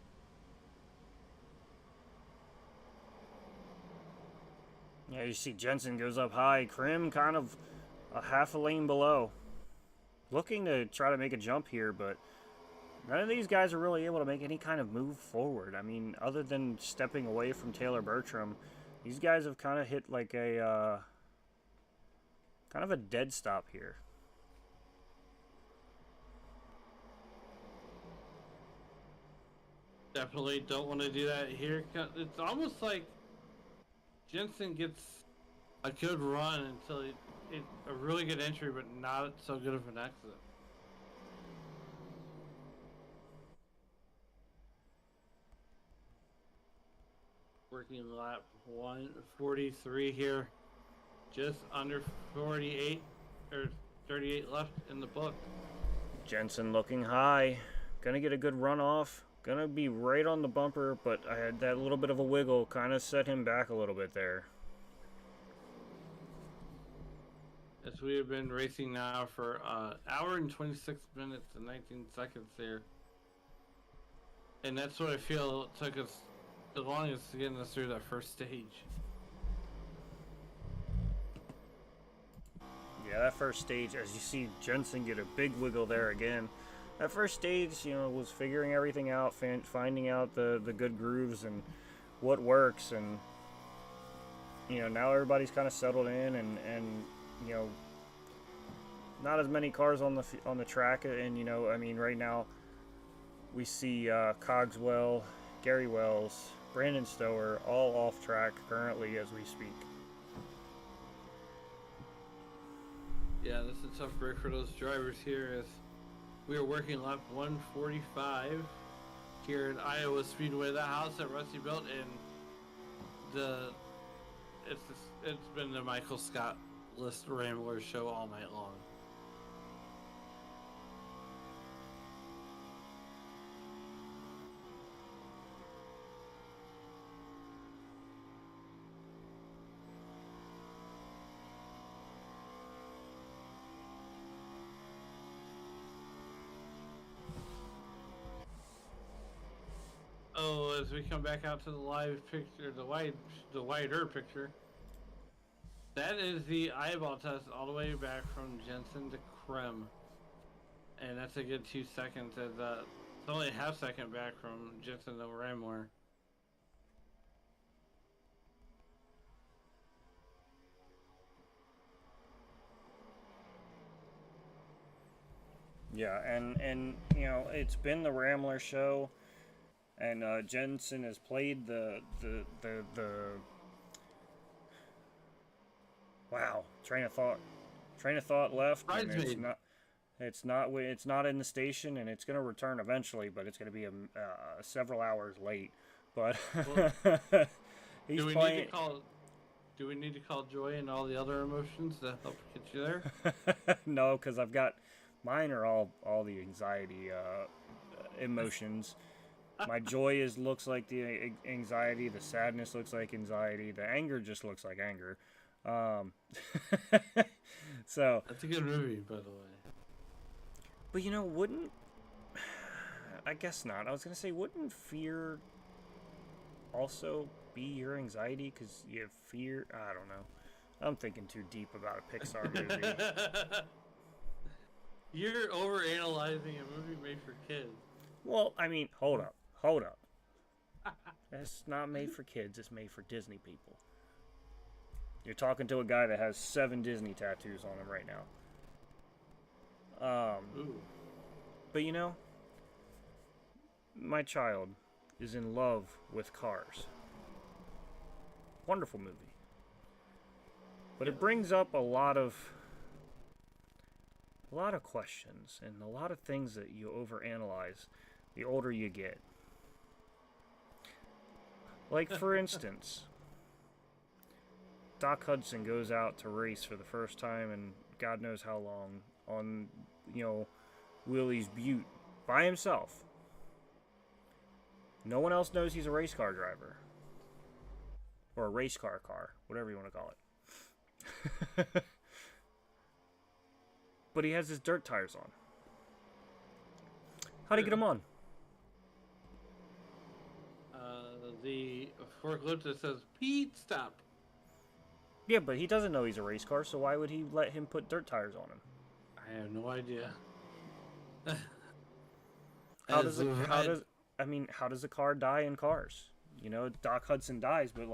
Yeah, you see Jensen goes up high. Krim kind of a half a lane below. Looking to try to make a jump here, but none of these guys are really able to make any kind of move forward. I mean, other than stepping away from Taylor Bertram, these guys have kind of hit like a kind of a dead stop here. Definitely don't want to do that here. It's almost like Jensen gets a good run until a really good entry, but not so good of an exit. Working lap 143 here, just under 48 or 38 left in the book. Jensen looking high. Gonna get a good run off. Gonna be right on the bumper, but I had that little bit of a wiggle, kind of set him back a little bit there. As we have been racing now for hour and 26 minutes and 19 seconds here. And that's what I feel took us the longest to get us through that first stage. Yeah, that first stage, as you see Jensen get a big wiggle there again. That first stage, was figuring everything out, finding out the good grooves and what works, and now everybody's kind of settled in, and not as many cars on the track, and right now we see Cogswell, Gary Wells, Brandon Stower all off track currently as we speak. Yeah, this is a tough break for those drivers here as we are working lap 145 here at Iowa Speedway, the house that Rusty built, and it's been the Michael Scott List Rambler show all night long. Oh, as we come back out to the live picture, the wider picture, that is the eyeball test all the way back from Jensen to Krem, and that's a good 2 seconds. As it's only a half second back from Jensen to Ramler. Yeah, and it's been the Ramler show. And Jensen has played the wow, train of thought left, and it's not in the station, and it's going to return eventually, but it's going to be several hours late. But he's playing. Do we need to call joy and all the other emotions to help get you there? No, because mine are all the anxiety emotions. My joy looks like the anxiety. The sadness looks like anxiety. The anger just looks like anger. So that's a good movie, by the way. But wouldn't? I guess not. I was gonna say, wouldn't fear also be your anxiety? Because you have fear. I don't know. I'm thinking too deep about a Pixar movie. You're overanalyzing a movie made for kids. Well, hold up. It's not made for kids, it's made for Disney people. You're talking to a guy that has 7 Disney tattoos on him right now. Ooh. But my child is in love with Cars. Wonderful movie. But it brings up a lot of questions and a lot of things that you overanalyze the older you get. Like, for instance, Doc Hudson goes out to race for the first time in God knows how long on, Willie's Butte by himself. No one else knows he's a race car driver. Or a race car, whatever you want to call it. But he has his dirt tires on. How'd he get them on? The forklift that says Pete stop. Yeah, but he doesn't know he's a race car, so why would he let him put dirt tires on him? I have no idea. How does a car die in Cars? Doc Hudson dies, but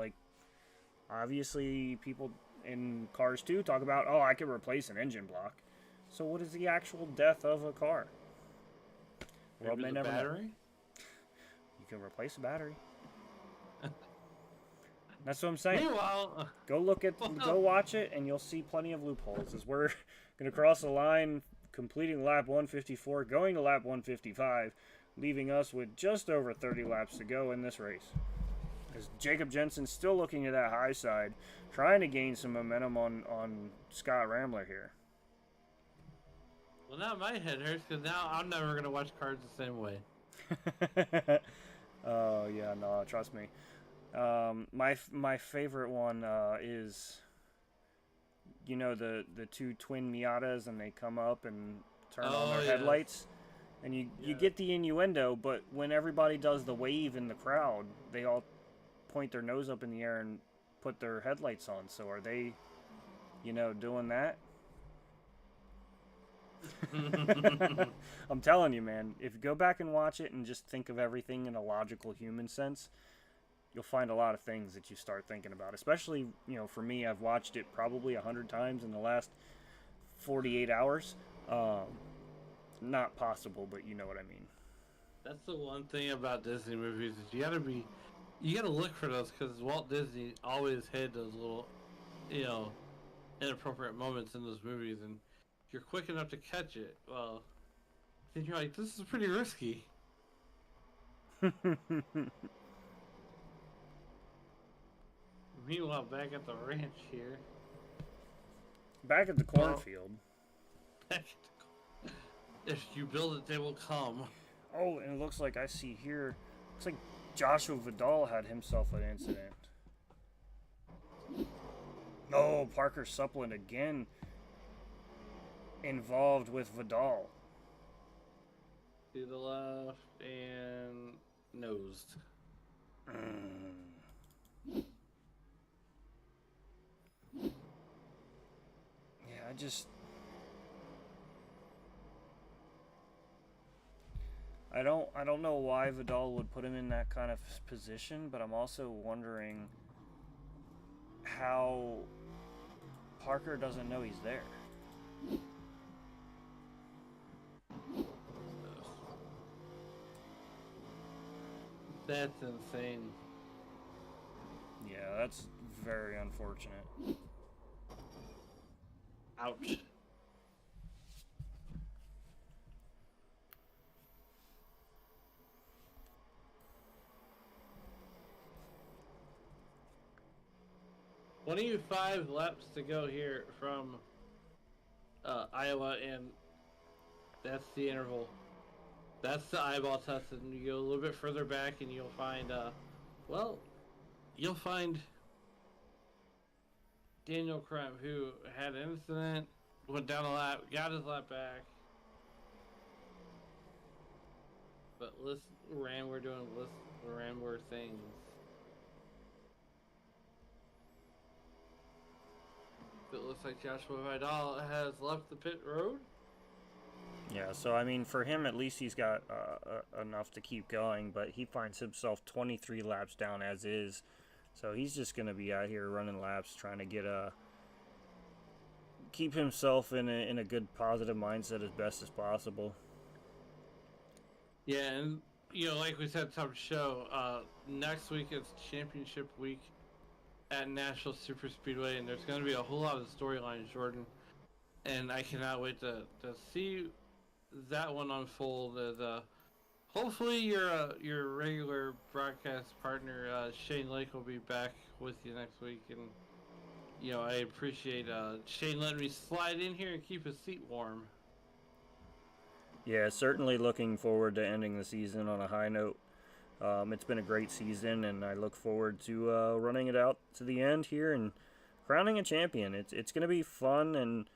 obviously people in Cars 2 talk about, I can replace an engine block. So what is the actual death of a car? World may never know. You can replace a battery. That's what I'm saying. Meanwhile, go watch it, and you'll see plenty of loopholes. As we're going to cross the line, completing lap 154, going to lap 155, leaving us with just over 30 laps to go in this race. As Jacob Jensen still looking at that high side, trying to gain some momentum on Scott Ramler here. Well, now my head hurts because now I'm never gonna watch cards the same way. Oh yeah, no, trust me. My favorite one is, you know, the two twin Miatas, and they come up and turn on their Oh, yeah. headlights, and you Yeah. get the innuendo, but when everybody does the wave in the crowd, they all point their nose up in the air and put their headlights on. So are they, you know, doing that? I'm telling you, man, if you go back and watch it and just think of everything in a logical human sense, you'll find a lot of things that you start thinking about. Especially, you know, for me, I've watched it probably 100 times in the last 48 hours. Not possible, but you know what I mean. That's the one thing about Disney movies is you gotta look for those because Walt Disney always had those little, you know, inappropriate moments in those movies, and if you're quick enough to catch it, well, then you're like, this is pretty risky. Meanwhile, back at the ranch here, Back at the cornfield. if you build it, they will come. Oh, and it looks like I see here, looks like Joshua Vidal had himself an incident. No, Parker Supplement again involved with Vidal. To the left and nosed. Yeah, I don't know why Vidal would put him in that kind of position, but I'm also wondering how Parker doesn't know he's there. That's insane. Yeah, that's very unfortunate. Ouch. "25 laps to go here from Iowa, and that's the interval. That's the eyeball test, and you go a little bit further back, and you'll find, you'll find Daniel Krem, who had an incident, went down a lap, got his lap back. But we're doing Rambler things. It looks like Joshua Vidal has left the pit road. Yeah, so I mean, for him at least he's got enough to keep going, but he finds himself 23 laps down as is. So he's just going to be out here running laps, trying to get keep himself in a good positive mindset as best as possible. Yeah, and you know, like we said at the top of the show, next week is championship week at Nashville Super Speedway, and there's going to be a whole lot of storylines, Jordan. And I cannot wait to see that one unfold. As hopefully your regular broadcast partner Shane Lake will be back with you next week, and you know, I appreciate Shane letting me slide in here and keep his seat warm. Yeah, certainly looking forward to ending the season on a high note. It's been a great season, and I look forward to running it out to the end here and crowning a champion. It's going to be fun and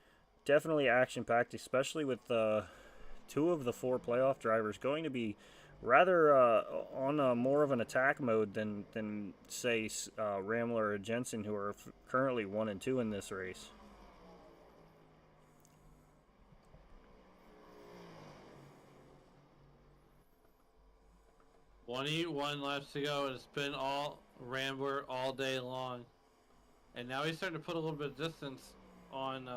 definitely action-packed, especially with two of the four playoff drivers going to be rather on more of an attack mode than say Ramler or Jensen, who are currently 1 and 2 in this race. "21 laps to go, and it's been all Rambler all day long. And now he's starting to put a little bit of distance on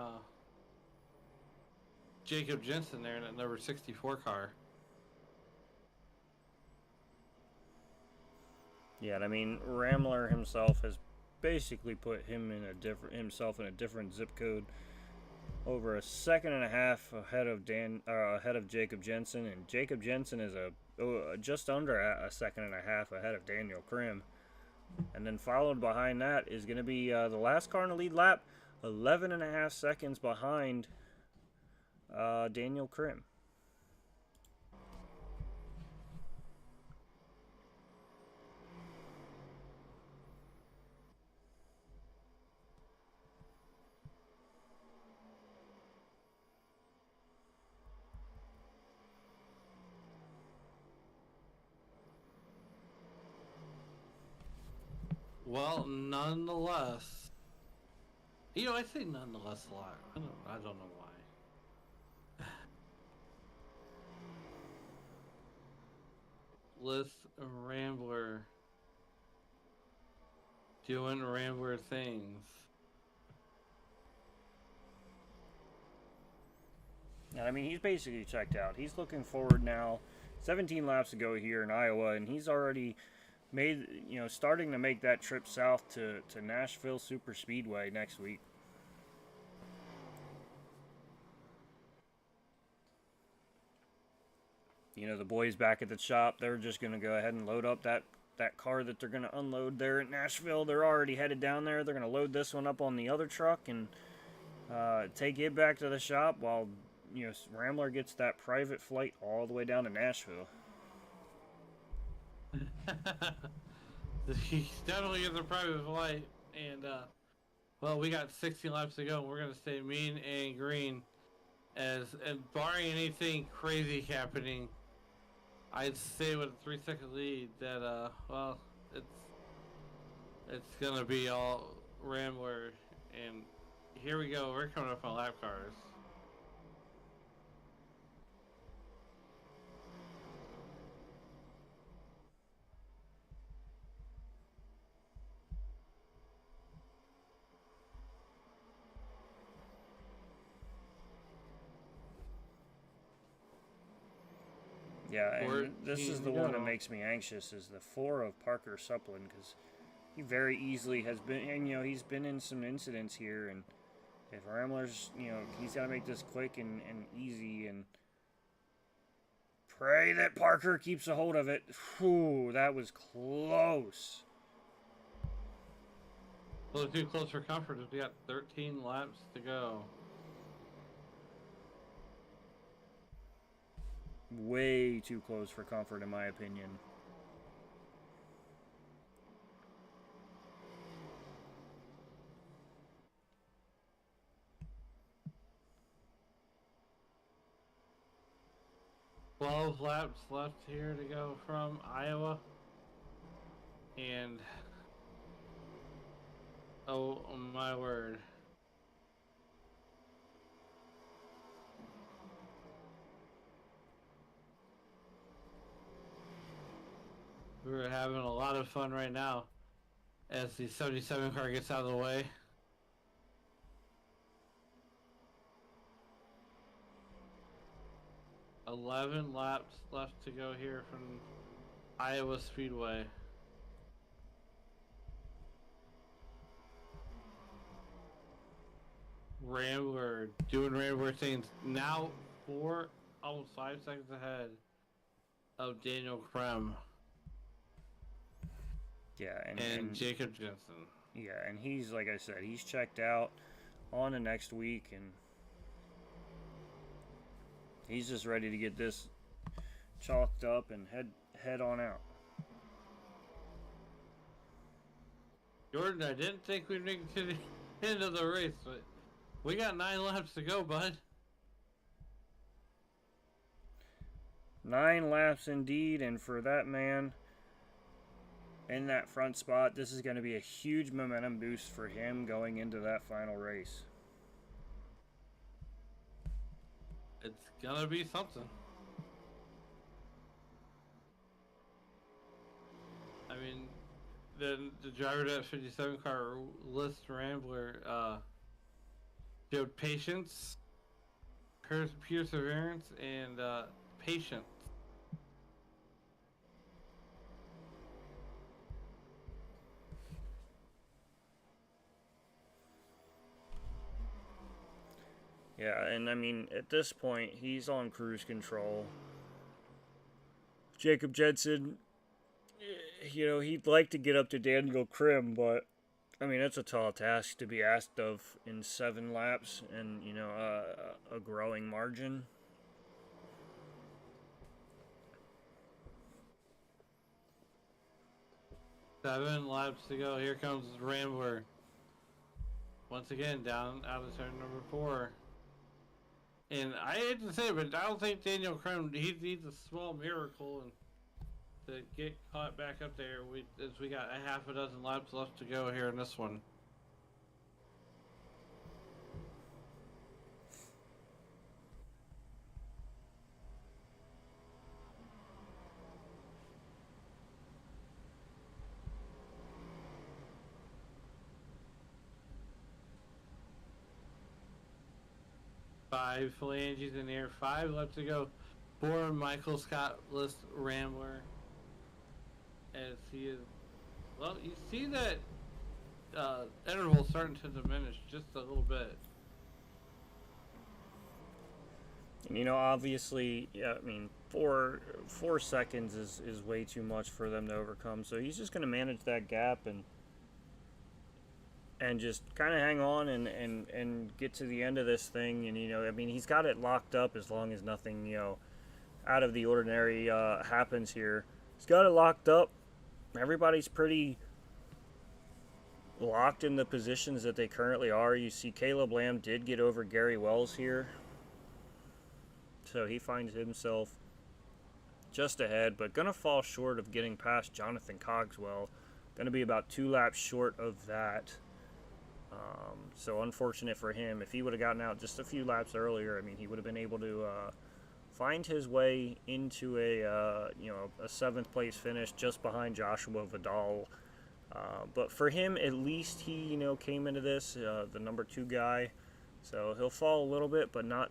Jacob Jensen there in that number 64 car. Yeah, and I mean, Ramler himself has basically put himself in a different zip code, over a second and a half ahead of Jacob Jensen, and Jacob Jensen is just under a second and a half ahead of Daniel Krim. And then followed behind that is going to be the last car in the lead lap, 11 and a half seconds behind Daniel Krim. Well, nonetheless, I say nonetheless a lot. I don't know why. List Rambler doing Rambler things. And I mean, he's basically checked out. He's looking forward now. 17 laps to go here in Iowa, and he's already made, starting to make that trip south to Nashville Super Speedway next week. The boys back at the shop, they're just going to go ahead and load up that car that they're going to unload there at Nashville. They're already headed down there. They're going to load this one up on the other truck and take it back to the shop while, Rambler gets that private flight all the way down to Nashville. He's definitely gets a private flight, and well, we got 16 laps to go, and we're gonna stay mean and green, and barring anything crazy happening, I'd say with a 3-second lead that well, it's gonna be all Rambler, and here we go. We're coming up on lap cars. Yeah, and this is the one that go. makes me anxious, is the 4 of Parker Supplin, because he very easily has been, and he's been in some incidents here, and if Rambler's, he's got to make this quick and easy, and pray that Parker keeps a hold of it. Whew, that was close. A little too close for comfort as we got 13 laps to go. Way too close for comfort, in my opinion. Twelve laps left here to go from Iowa, and oh my word. We're having a lot of fun right now as the 77 car gets out of the way. $11 laps left to go here from Iowa Speedway. Rambler doing Rambler things now, almost 5 seconds ahead of Daniel Krem. Yeah, and Jacob Jensen. Yeah, and he's, like I said, he's checked out on to next week, and he's just ready to get this chalked up and head on out. Jordan, I didn't think we'd make it to the end of the race, but we got 9 laps to go, bud. 9 laps indeed, and for that man in that front spot, this is going to be a huge momentum boost for him going into that final race. It's gonna be something. I mean, the driver to that 57 car list Rambler showed patience, perseverance, and patience. Yeah, and I mean, at this point, he's on cruise control. Jacob Jensen, he'd like to get up to Daniel Krim, but I mean, it's a tall task to be asked of in 7 laps and, a growing margin. Seven laps to go. Here comes Rambler. Once again, down out of turn number 4. And I hate to say it, but I don't think Daniel Crum, he needs a small miracle and to get caught back up there. As we got a half a dozen laps left to go here in this one. Five phalanges in there, 5 left to go for Michael Scottless Rambler. As he is, well, you see that interval starting to diminish just a little bit. And, obviously, yeah, I mean, 4 seconds is way too much for them to overcome. So he's just going to manage that gap and just kind of hang on and get to the end of this thing. And, I mean, he's got it locked up as long as nothing, out of the ordinary happens here. He's got it locked up. Everybody's pretty locked in the positions that they currently are. You see Caleb Lamb did get over Gary Wells here. So he finds himself just ahead, but going to fall short of getting past Jonathan Cogswell. Going to be about 2 laps short of that. So unfortunate for him. If he would have gotten out just a few laps earlier, I mean, he would have been able to find his way into a 7th place finish just behind Joshua Vidal. But for him, at least he came into this the number 2 guy. So he'll fall a little bit, but not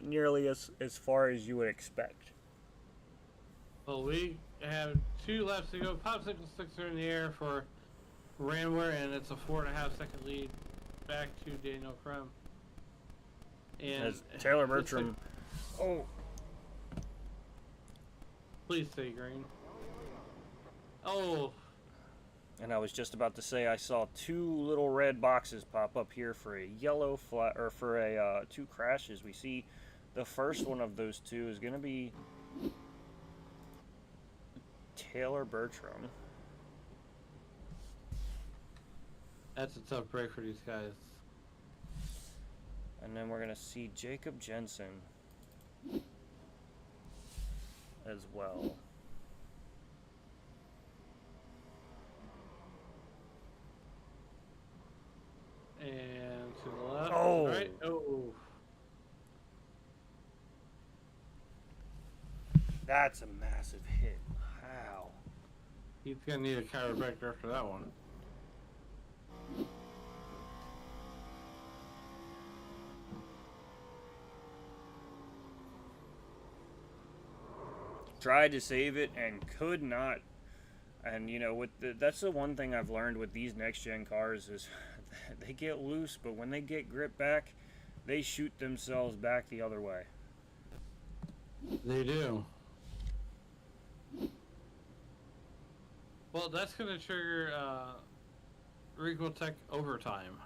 nearly as far as you would expect. Well, we have 2 laps to go. Popsicle sticks are in the air for Rambler, and it's a 4.5-second lead back to Daniel Crum. And as Taylor Bertram, please say green. Oh. And I was just about to say I saw 2 little red boxes pop up here for a yellow flag, or for a 2 crashes. We see the first one of those 2 is going to be Taylor Bertram. That's a tough break for these guys. And then we're going to see Jacob Jensen as well. And to the left. Oh. Right. Oh. That's a massive hit. Wow. He's going to need a chiropractor after that one. Tried to save it and could not. And that's the one thing I've learned with these next gen cars is they get loose, but when they get grip back, they shoot themselves back the other way. They do. Well, that's going to trigger Ricmotech overtime.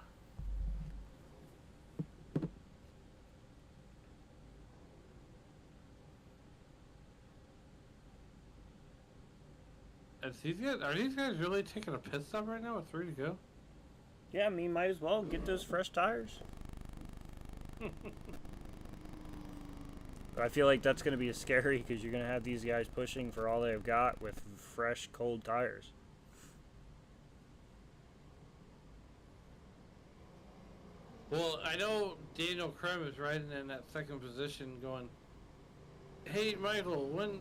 Are these guys really taking a pit stop right now with 3 to go? Yeah, I mean, might as well get those fresh tires. I feel like that's going to be scary because you're going to have these guys pushing for all they've got with fresh, cold tires. Well, I know Daniel Crum is riding in that 2nd position going, hey, Michael, when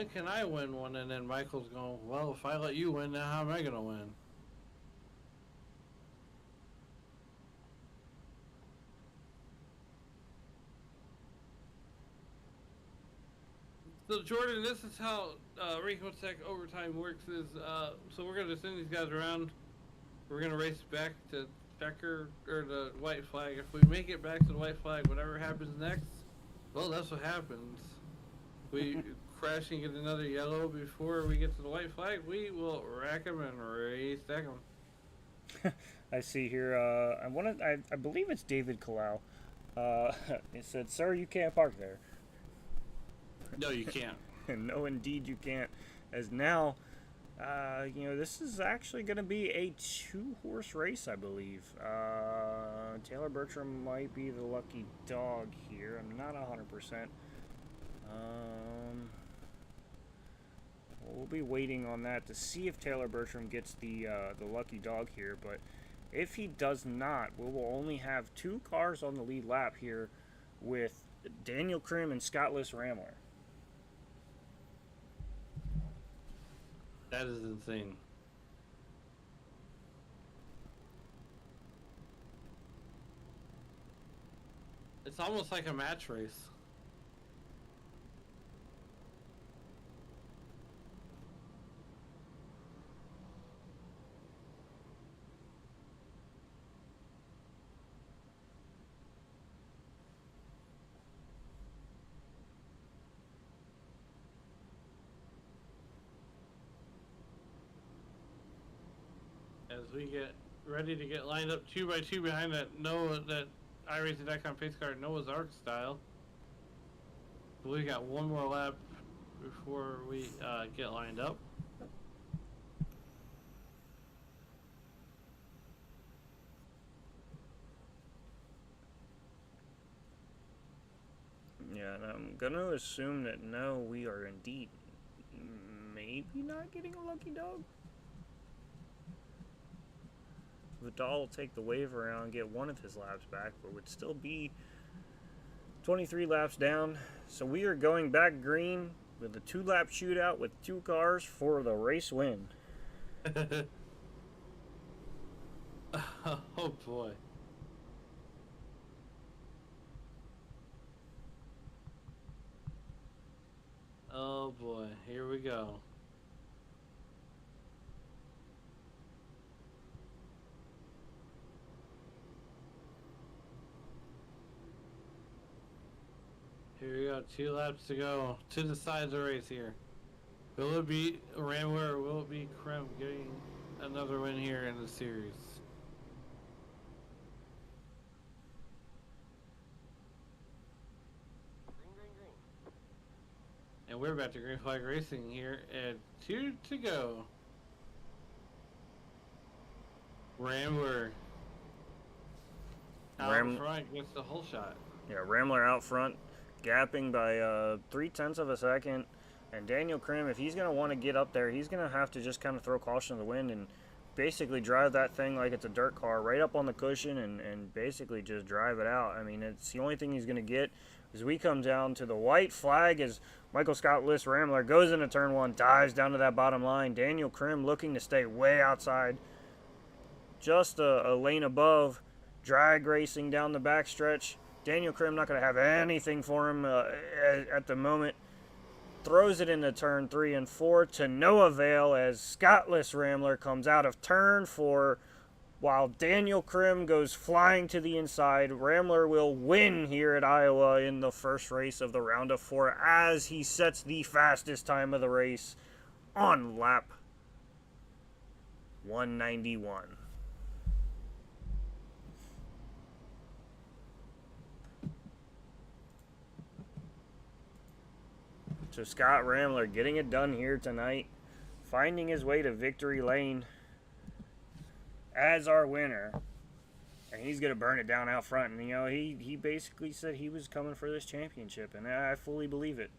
can I win one? And then Michael's going, well, if I let you win, now how am I going to win? So, Jordan, this is how Ricmotech overtime works. So we're going to send these guys around. We're going to race back to checker or the white flag. If we make it back to the white flag, whatever happens next, well, that's what happens. We crash and get another yellow before we get to the white flag. We will rack them and race stack them. I see here. I believe it's David Kalau. It said, "Sir, you can't park there." No, you can't. And no, indeed, you can't. As now, this is actually going to be a 2-horse race, I believe. Taylor Bertram might be the lucky dog here. I'm not 100%. We'll be waiting on that to see if Taylor Bertram gets the lucky dog here. But if he does not, we will only have 2 cars on the lead lap here with Daniel Krim and Scottless Ramler. That is insane. It's almost like a match race. As we get ready to get lined up 2 by 2 behind that iRacing.com pace car Noah's Ark style. We got one more lap before we get lined up. Yeah, and I'm gonna assume that no, we are indeed maybe not getting a lucky dog. Vidal will take the wave around and get one of his laps back, but would still be 23 laps down. So we are going back green with a 2-lap shootout with 2 cars for the race win. Oh boy. Oh boy, here we go. Here we go, 2 laps to go to decide the race here. Will it be Rambler or will it be Krim getting another win here in the series? And we're back to Green Flag Racing here at 2 to go. Rambler out front gets the whole shot. Yeah, Rambler out front, gapping by 0.3 of a second. And Daniel Krim, if he's going to want to get up there, he's going to have to just kind of throw caution to the wind and basically drive that thing like it's a dirt car right up on the cushion and basically just drive it out. I mean, it's the only thing he's going to get as we come down to the white flag as Michael Scott-List Rambler goes into turn 1, dives down to that bottom line. Daniel Krim looking to stay way outside, just a lane above, drag racing down the backstretch. Daniel Krim not going to have anything for him at the moment. Throws it into turn 3 and 4 to no avail as Scottless Rambler comes out of turn 4 while Daniel Krim goes flying to the inside. Rambler will win here at Iowa in the first race of the round of 4 as he sets the fastest time of the race on lap 191. So Scott Rambler getting it done here tonight, finding his way to victory lane as our winner. And he's going to burn it down out front. And, you know, he basically said he was coming for this championship, and I fully believe it.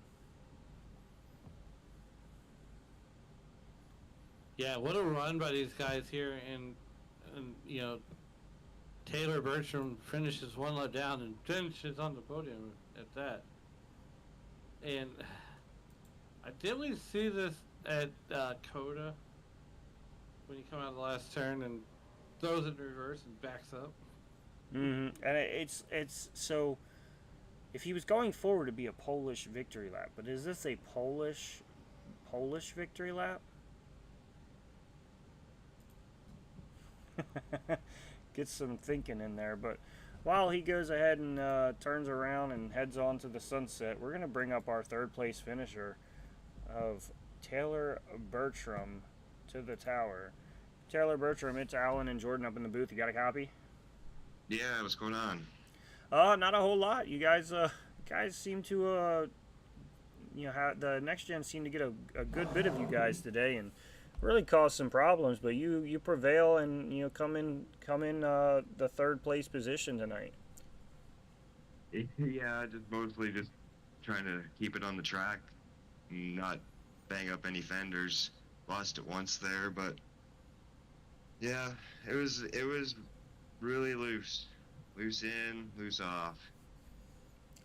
Yeah, what a run by these guys here. And you know, Taylor Bertram finishes 1 lap down and finishes on the podium at that. And didn't we see this at Coda when he come out of the last turn and throws it in reverse and backs up? Mm-hmm. And it's so if he was going forward to be a Polish victory lap, but is this a Polish victory lap? Get some thinking in there. But while he goes ahead and turns around and heads on to the sunset, we're going to bring up our 3rd place finisher of Taylor Bertram to the tower. Taylor Bertram, it's Alan and Jordan up in the booth. You got a copy? Yeah, what's going on? Not a whole lot. You guys seem to the next gen seemed to get a good bit of you guys today and really caused some problems. But you prevail and come in the third place position tonight. Yeah, just mostly just trying to keep it on the track, not bang up any fenders. Lost it once there, but yeah, it was really loose in, loose off.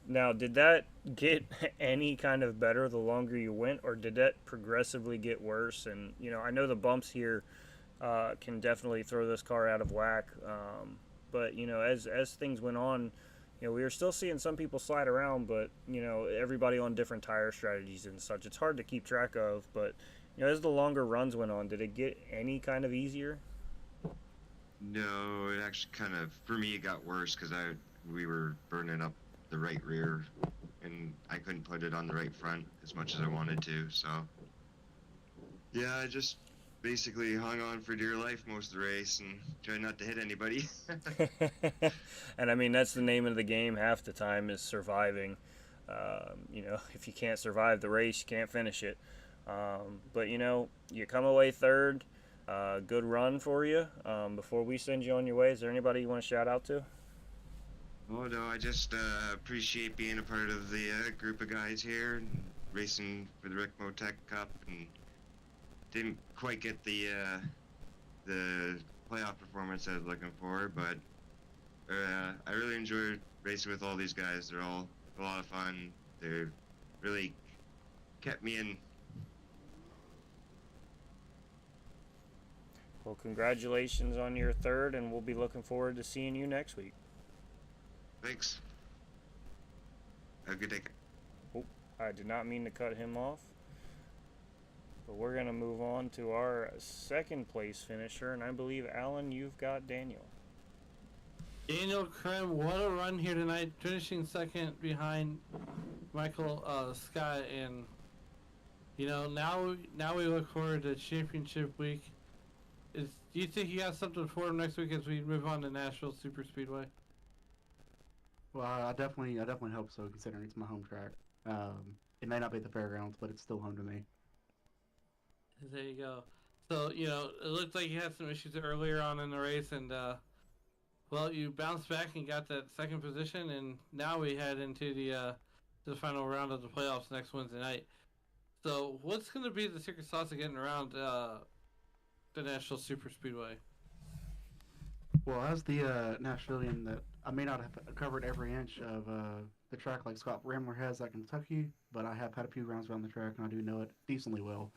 Now, did that get any kind of better the longer you went, or did that progressively get worse? And I know the bumps here can definitely throw this car out of whack, but as things went on, we were still seeing some people slide around, but everybody on different tire strategies and such. It's hard to keep track of, but as the longer runs went on, did it get any kind of easier? No, it actually kind of, for me, it got worse because we were burning up the right rear, and I couldn't put it on the right front as much as I wanted to. So yeah, I just basically hung on for dear life most of the race and tried not to hit anybody. And I mean, that's the name of the game half the time, is surviving. If you can't survive the race, you can't finish it. But you come away third. Good run for you. Before we send you on your way, is there anybody you want to shout out to? Oh no, I just appreciate being a part of the group of guys here and racing for the Ricmotech Cup, and didn't quite get the playoff performance I was looking for, but I really enjoyed racing with all these guys. They're all a lot of fun. They really kept me in. Well, congratulations on your third, and we'll be looking forward to seeing you next week. Thanks. Have a good day. Oh, I did not mean to cut him off. But we're going to move on to our second place finisher, and I believe, Alan, you've got Daniel. Daniel Krim, what a run here tonight, finishing second behind Michael Scott, and now we look forward to championship week. Do you think you got something for him next week as we move on to Nashville Super Speedway? Well, I definitely hope so, considering it's my home track. It may not be the fairgrounds, but it's still home to me. There you go. So, it looked like you had some issues earlier on in the race, and, well, you bounced back and got that second position, and now we head into the final round of the playoffs next Wednesday night. So, what's going to be the secret sauce of getting around the Nashville Super Speedway? Well, as the Nashvilleian, that I may not have covered every inch of the track like Scott Ramler has at Kentucky, but I have had a few rounds around the track, and I do know it decently well.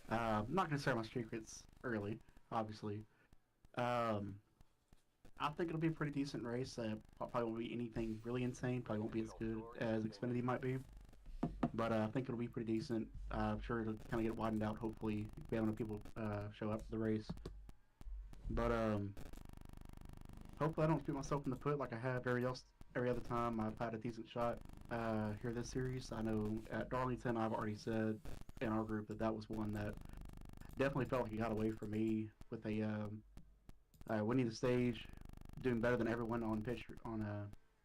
I'm not going to share my secrets early, obviously. I think it'll be a pretty decent race. Probably won't be anything really insane. Probably won't be as good as Xfinity might be. But I think it'll be pretty decent. I'm sure it'll kind of get widened out, hopefully, if we have enough people show up to the race. But hopefully I don't shoot myself in the foot like I have every other time I've had a decent shot here this series. I know at Darlington I've already said in our group that was one that definitely felt like he got away from me with a winning the stage, doing better than everyone on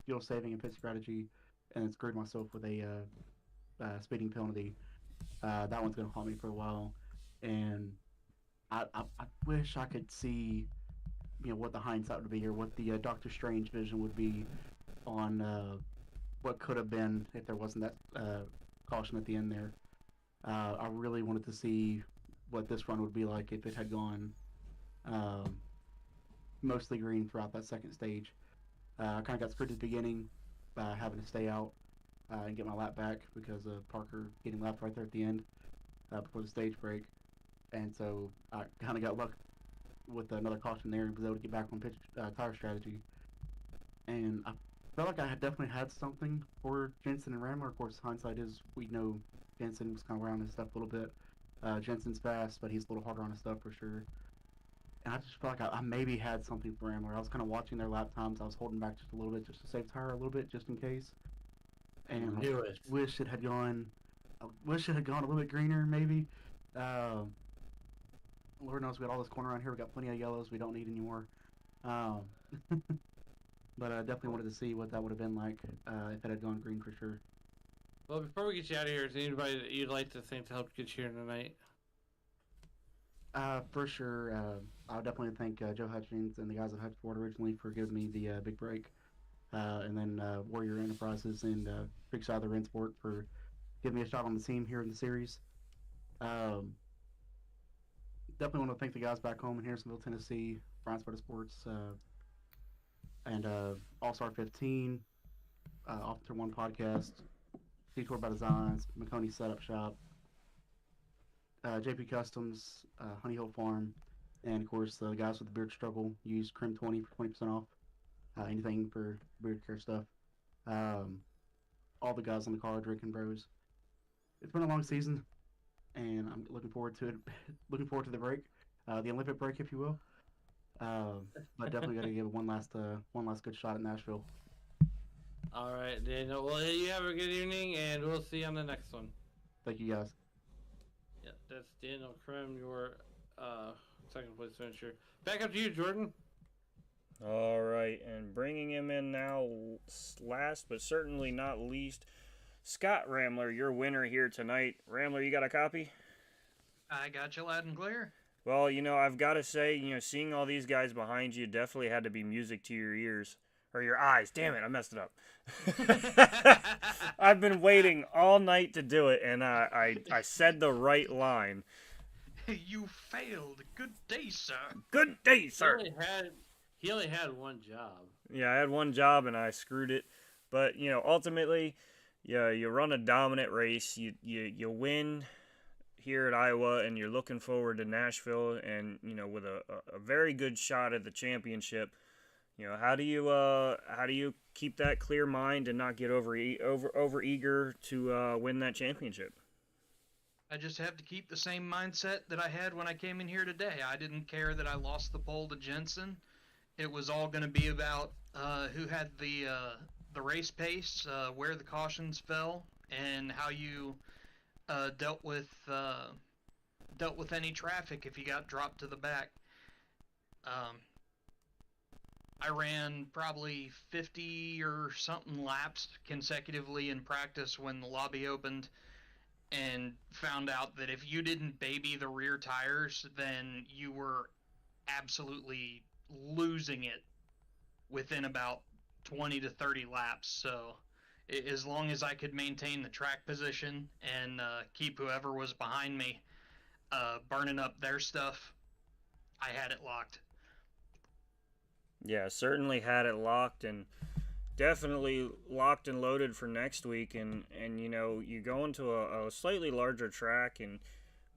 fuel saving and pit strategy, and then screwed myself with a speeding penalty. That one's gonna haunt me for a while, and I wish I could see what the hindsight would be, or what the Doctor Strange vision would be on what could have been if there wasn't that caution at the end there. I really wanted to see what this run would be like if it had gone mostly green throughout that second stage. I kind of got screwed at the beginning by having to stay out and get my lap back because of Parker getting lapped right there at the end before the stage break. And so I kind of got lucky with another caution there and was able to get back on tire strategy. And I felt like I had definitely had something for Jensen and Ramler. Of course, hindsight is we know Jensen was kind of around his stuff a little bit. Jensen's fast, but he's a little harder on his stuff for sure. And I just felt like I maybe had something for Ramler. I was kind of watching their lap times. I was holding back just a little bit just to save tire a little bit just in case. And I wish it had gone a little bit greener maybe. Lord knows we got all this corn around here. We got plenty of yellows we don't need anymore. Um, but I definitely wanted to see what that would have been like if it had gone green for sure. Well, before we get you out of here, is there anybody that you'd like to thank to help get you here tonight? For sure, I would definitely thank Joe Hutchings and the guys at Hutchboard originally for giving me the big break. And then Warrior Enterprises and Big Side of the Rensport for giving me a shot on the team here in the series. Definitely want to thank the guys back home in Harrisonville, Tennessee, Brian Sports, and All-Star 15, Officer 1 Podcast, Detour by Designs, McConey Setup Shop, JP Customs, Honey Hill Farm, and of course the guys with the beard struggle use Crim 20 for 20% off. Anything for beard care stuff. All the guys on the car drinking bros. It's been a long season, and I'm looking forward to it. Looking forward to the break, the Olympic break, if you will. But definitely got to give one last good shot at Nashville. All right, Daniel. Well, you have a good evening, and we'll see you on the next one. Thank you, guys. Yeah, that's Daniel Krim, your second place finisher. Back up to you, Jordan. All right, and bringing him in now, last but certainly not least, Scott Ramler, your winner here tonight. Ramler, you got a copy? I got you loud and clear. Well, I've got to say, seeing all these guys behind you definitely had to be music to your ears. Or your eyes. Damn it, I messed it up. I've been waiting all night to do it, and I said the right line. You failed. Good day, sir. Good day, sir. He only had one job. Yeah, I had one job, and I screwed it. But, ultimately, you run a dominant race. You win here at Iowa, and you're looking forward to Nashville, and, with a very good shot at the championship. How do you keep that clear mind and not get over eager to win that championship? I just have to keep the same mindset that I had when I came in here today. I didn't care that I lost the pole to Jensen. It was all going to be about who had the race pace, where the cautions fell, and how you dealt with any traffic if you got dropped to the back. I ran probably 50 or something laps consecutively in practice when the lobby opened, and found out that if you didn't baby the rear tires, then you were absolutely losing it within about 20 to 30 laps. So as long as I could maintain the track position and keep whoever was behind me burning up their stuff, I had it locked. Yeah, certainly had it locked, and definitely locked and loaded for next week. And you go into a slightly larger track and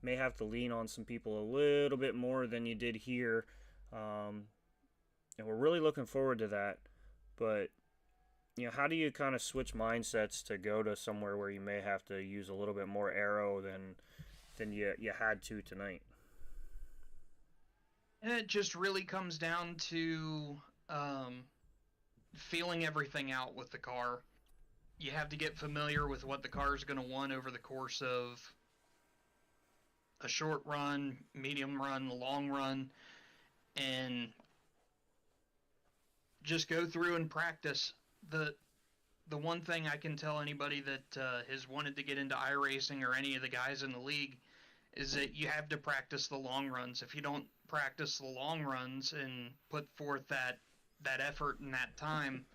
may have to lean on some people a little bit more than you did here. And we're really looking forward to that. But, how do you kind of switch mindsets to go to somewhere where you may have to use a little bit more aero than you had to tonight? And it just really comes down to feeling everything out with the car. You have to get familiar with what the car is going to want over the course of a short run, medium run, long run, and just go through and practice. The one thing I can tell anybody that has wanted to get into iRacing or any of the guys in the league is that you have to practice the long runs. If you don't practice the long runs and put forth that effort and that time,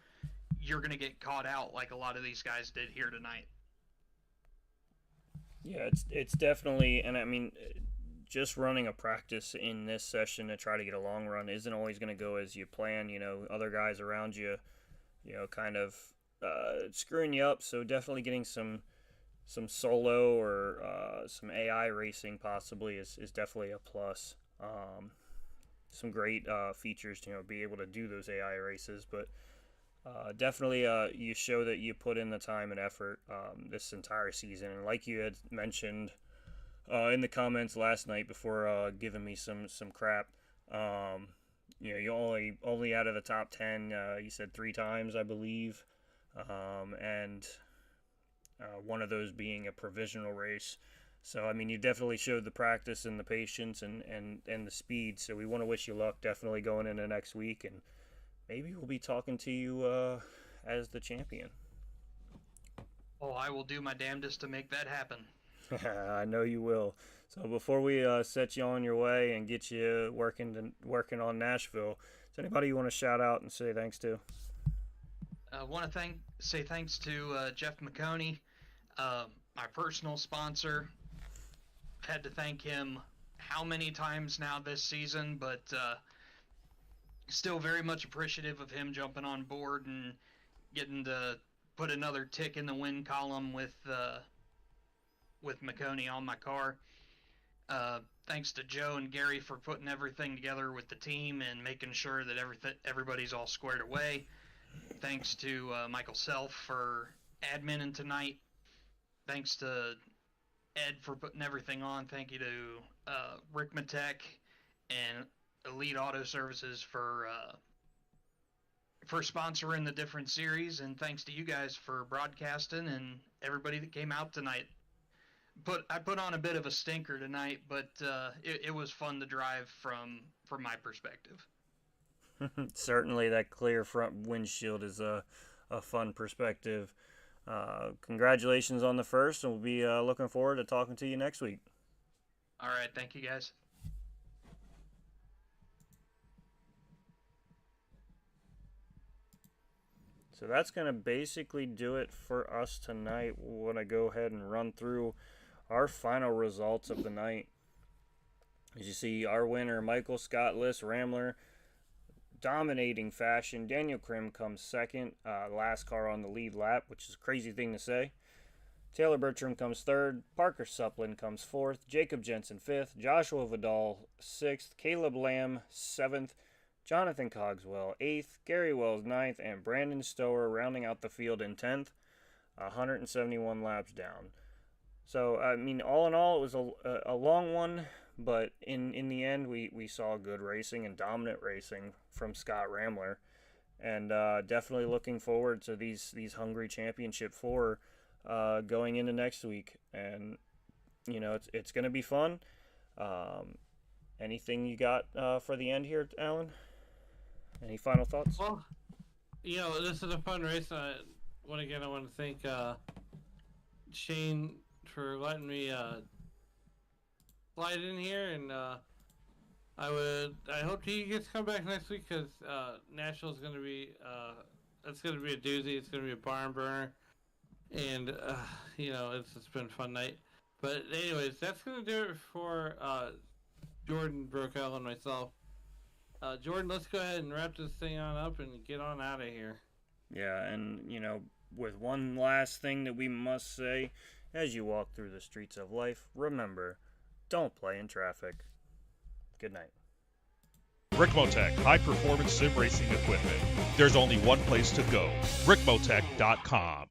you're going to get caught out like a lot of these guys did here tonight. Yeah, it's definitely, and I mean, just running a practice in this session to try to get a long run isn't always going to go as you plan. Other guys around you, kind of screwing you up. So definitely getting some solo or some AI racing possibly is definitely a plus. Some great features to be able to do those AI races, but definitely you show that you put in the time and effort this entire season. And like you had mentioned in the comments last night before giving me some crap, you only out of the top 10 you said 3 times, I believe, and one of those being a provisional race. So, I mean, you definitely showed the practice and the patience and the speed. So we want to wish you luck definitely going into next week. And maybe we'll be talking to you as the champion. Oh, I will do my damnedest to make that happen. I know you will. So before we set you on your way and get you working on Nashville, is there anybody you want to shout out and say thanks to? I want to say thanks to Jeff McConey, my personal sponsor. Had to thank him how many times now this season, but still very much appreciative of him jumping on board and getting to put another tick in the win column with McConey on my car. Thanks to Joe and Gary for putting everything together with the team and making sure that everybody's all squared away. Thanks to Michael Self for adminning tonight. Thanks to Ed for putting everything on. Thank you to Ricmotech and Elite Auto Services for sponsoring the different series, and thanks to you guys for broadcasting and everybody that came out tonight. I put on a bit of a stinker tonight, but it was fun to drive from my perspective. Certainly, that clear front windshield is a fun perspective. Congratulations on the first, and we'll be looking forward to talking to you next week. All right, thank you guys. So that's going to basically do it for us tonight. We want to go ahead and run through our final results of the night. As you see, our winner, Michael Scott Liss Rambler, dominating fashion. Daniel Krim comes second, last car on the lead lap, which is a crazy thing to say. Taylor Bertram comes third. Parker Supplin comes fourth. Jacob Jensen fifth. Joshua Vidal sixth. Caleb Lamb seventh. Jonathan Cogswell 8th, Gary Wells 9th, and Brandon Stower rounding out the field in 10th, 171 laps down. So, I mean, all in all, it was a long one, but in the end, we saw good racing and dominant racing from Scott Rambler, and definitely looking forward to these Hungary Championship 4 going into next week. And, you know, it's going to be fun. Anything you got for the end here, Alan? Any final thoughts? Well, you know, this is a fun race. I want to thank Shane for letting me slide in here, and I hope he gets to come back next week, because Nashville's going to be it's going to be a doozy. It's going to be a barn burner, and you know, it's been a fun night. But anyways, that's going to do it for Jordan, Brocal, and myself. Jordan, let's go ahead and wrap this thing on up and get on out of here. Yeah, and, you know, with one last thing that we must say, as you walk through the streets of life, remember, don't play in traffic. Good night. Ricmotech, high-performance sim racing equipment. There's only one place to go, ricmotech.com.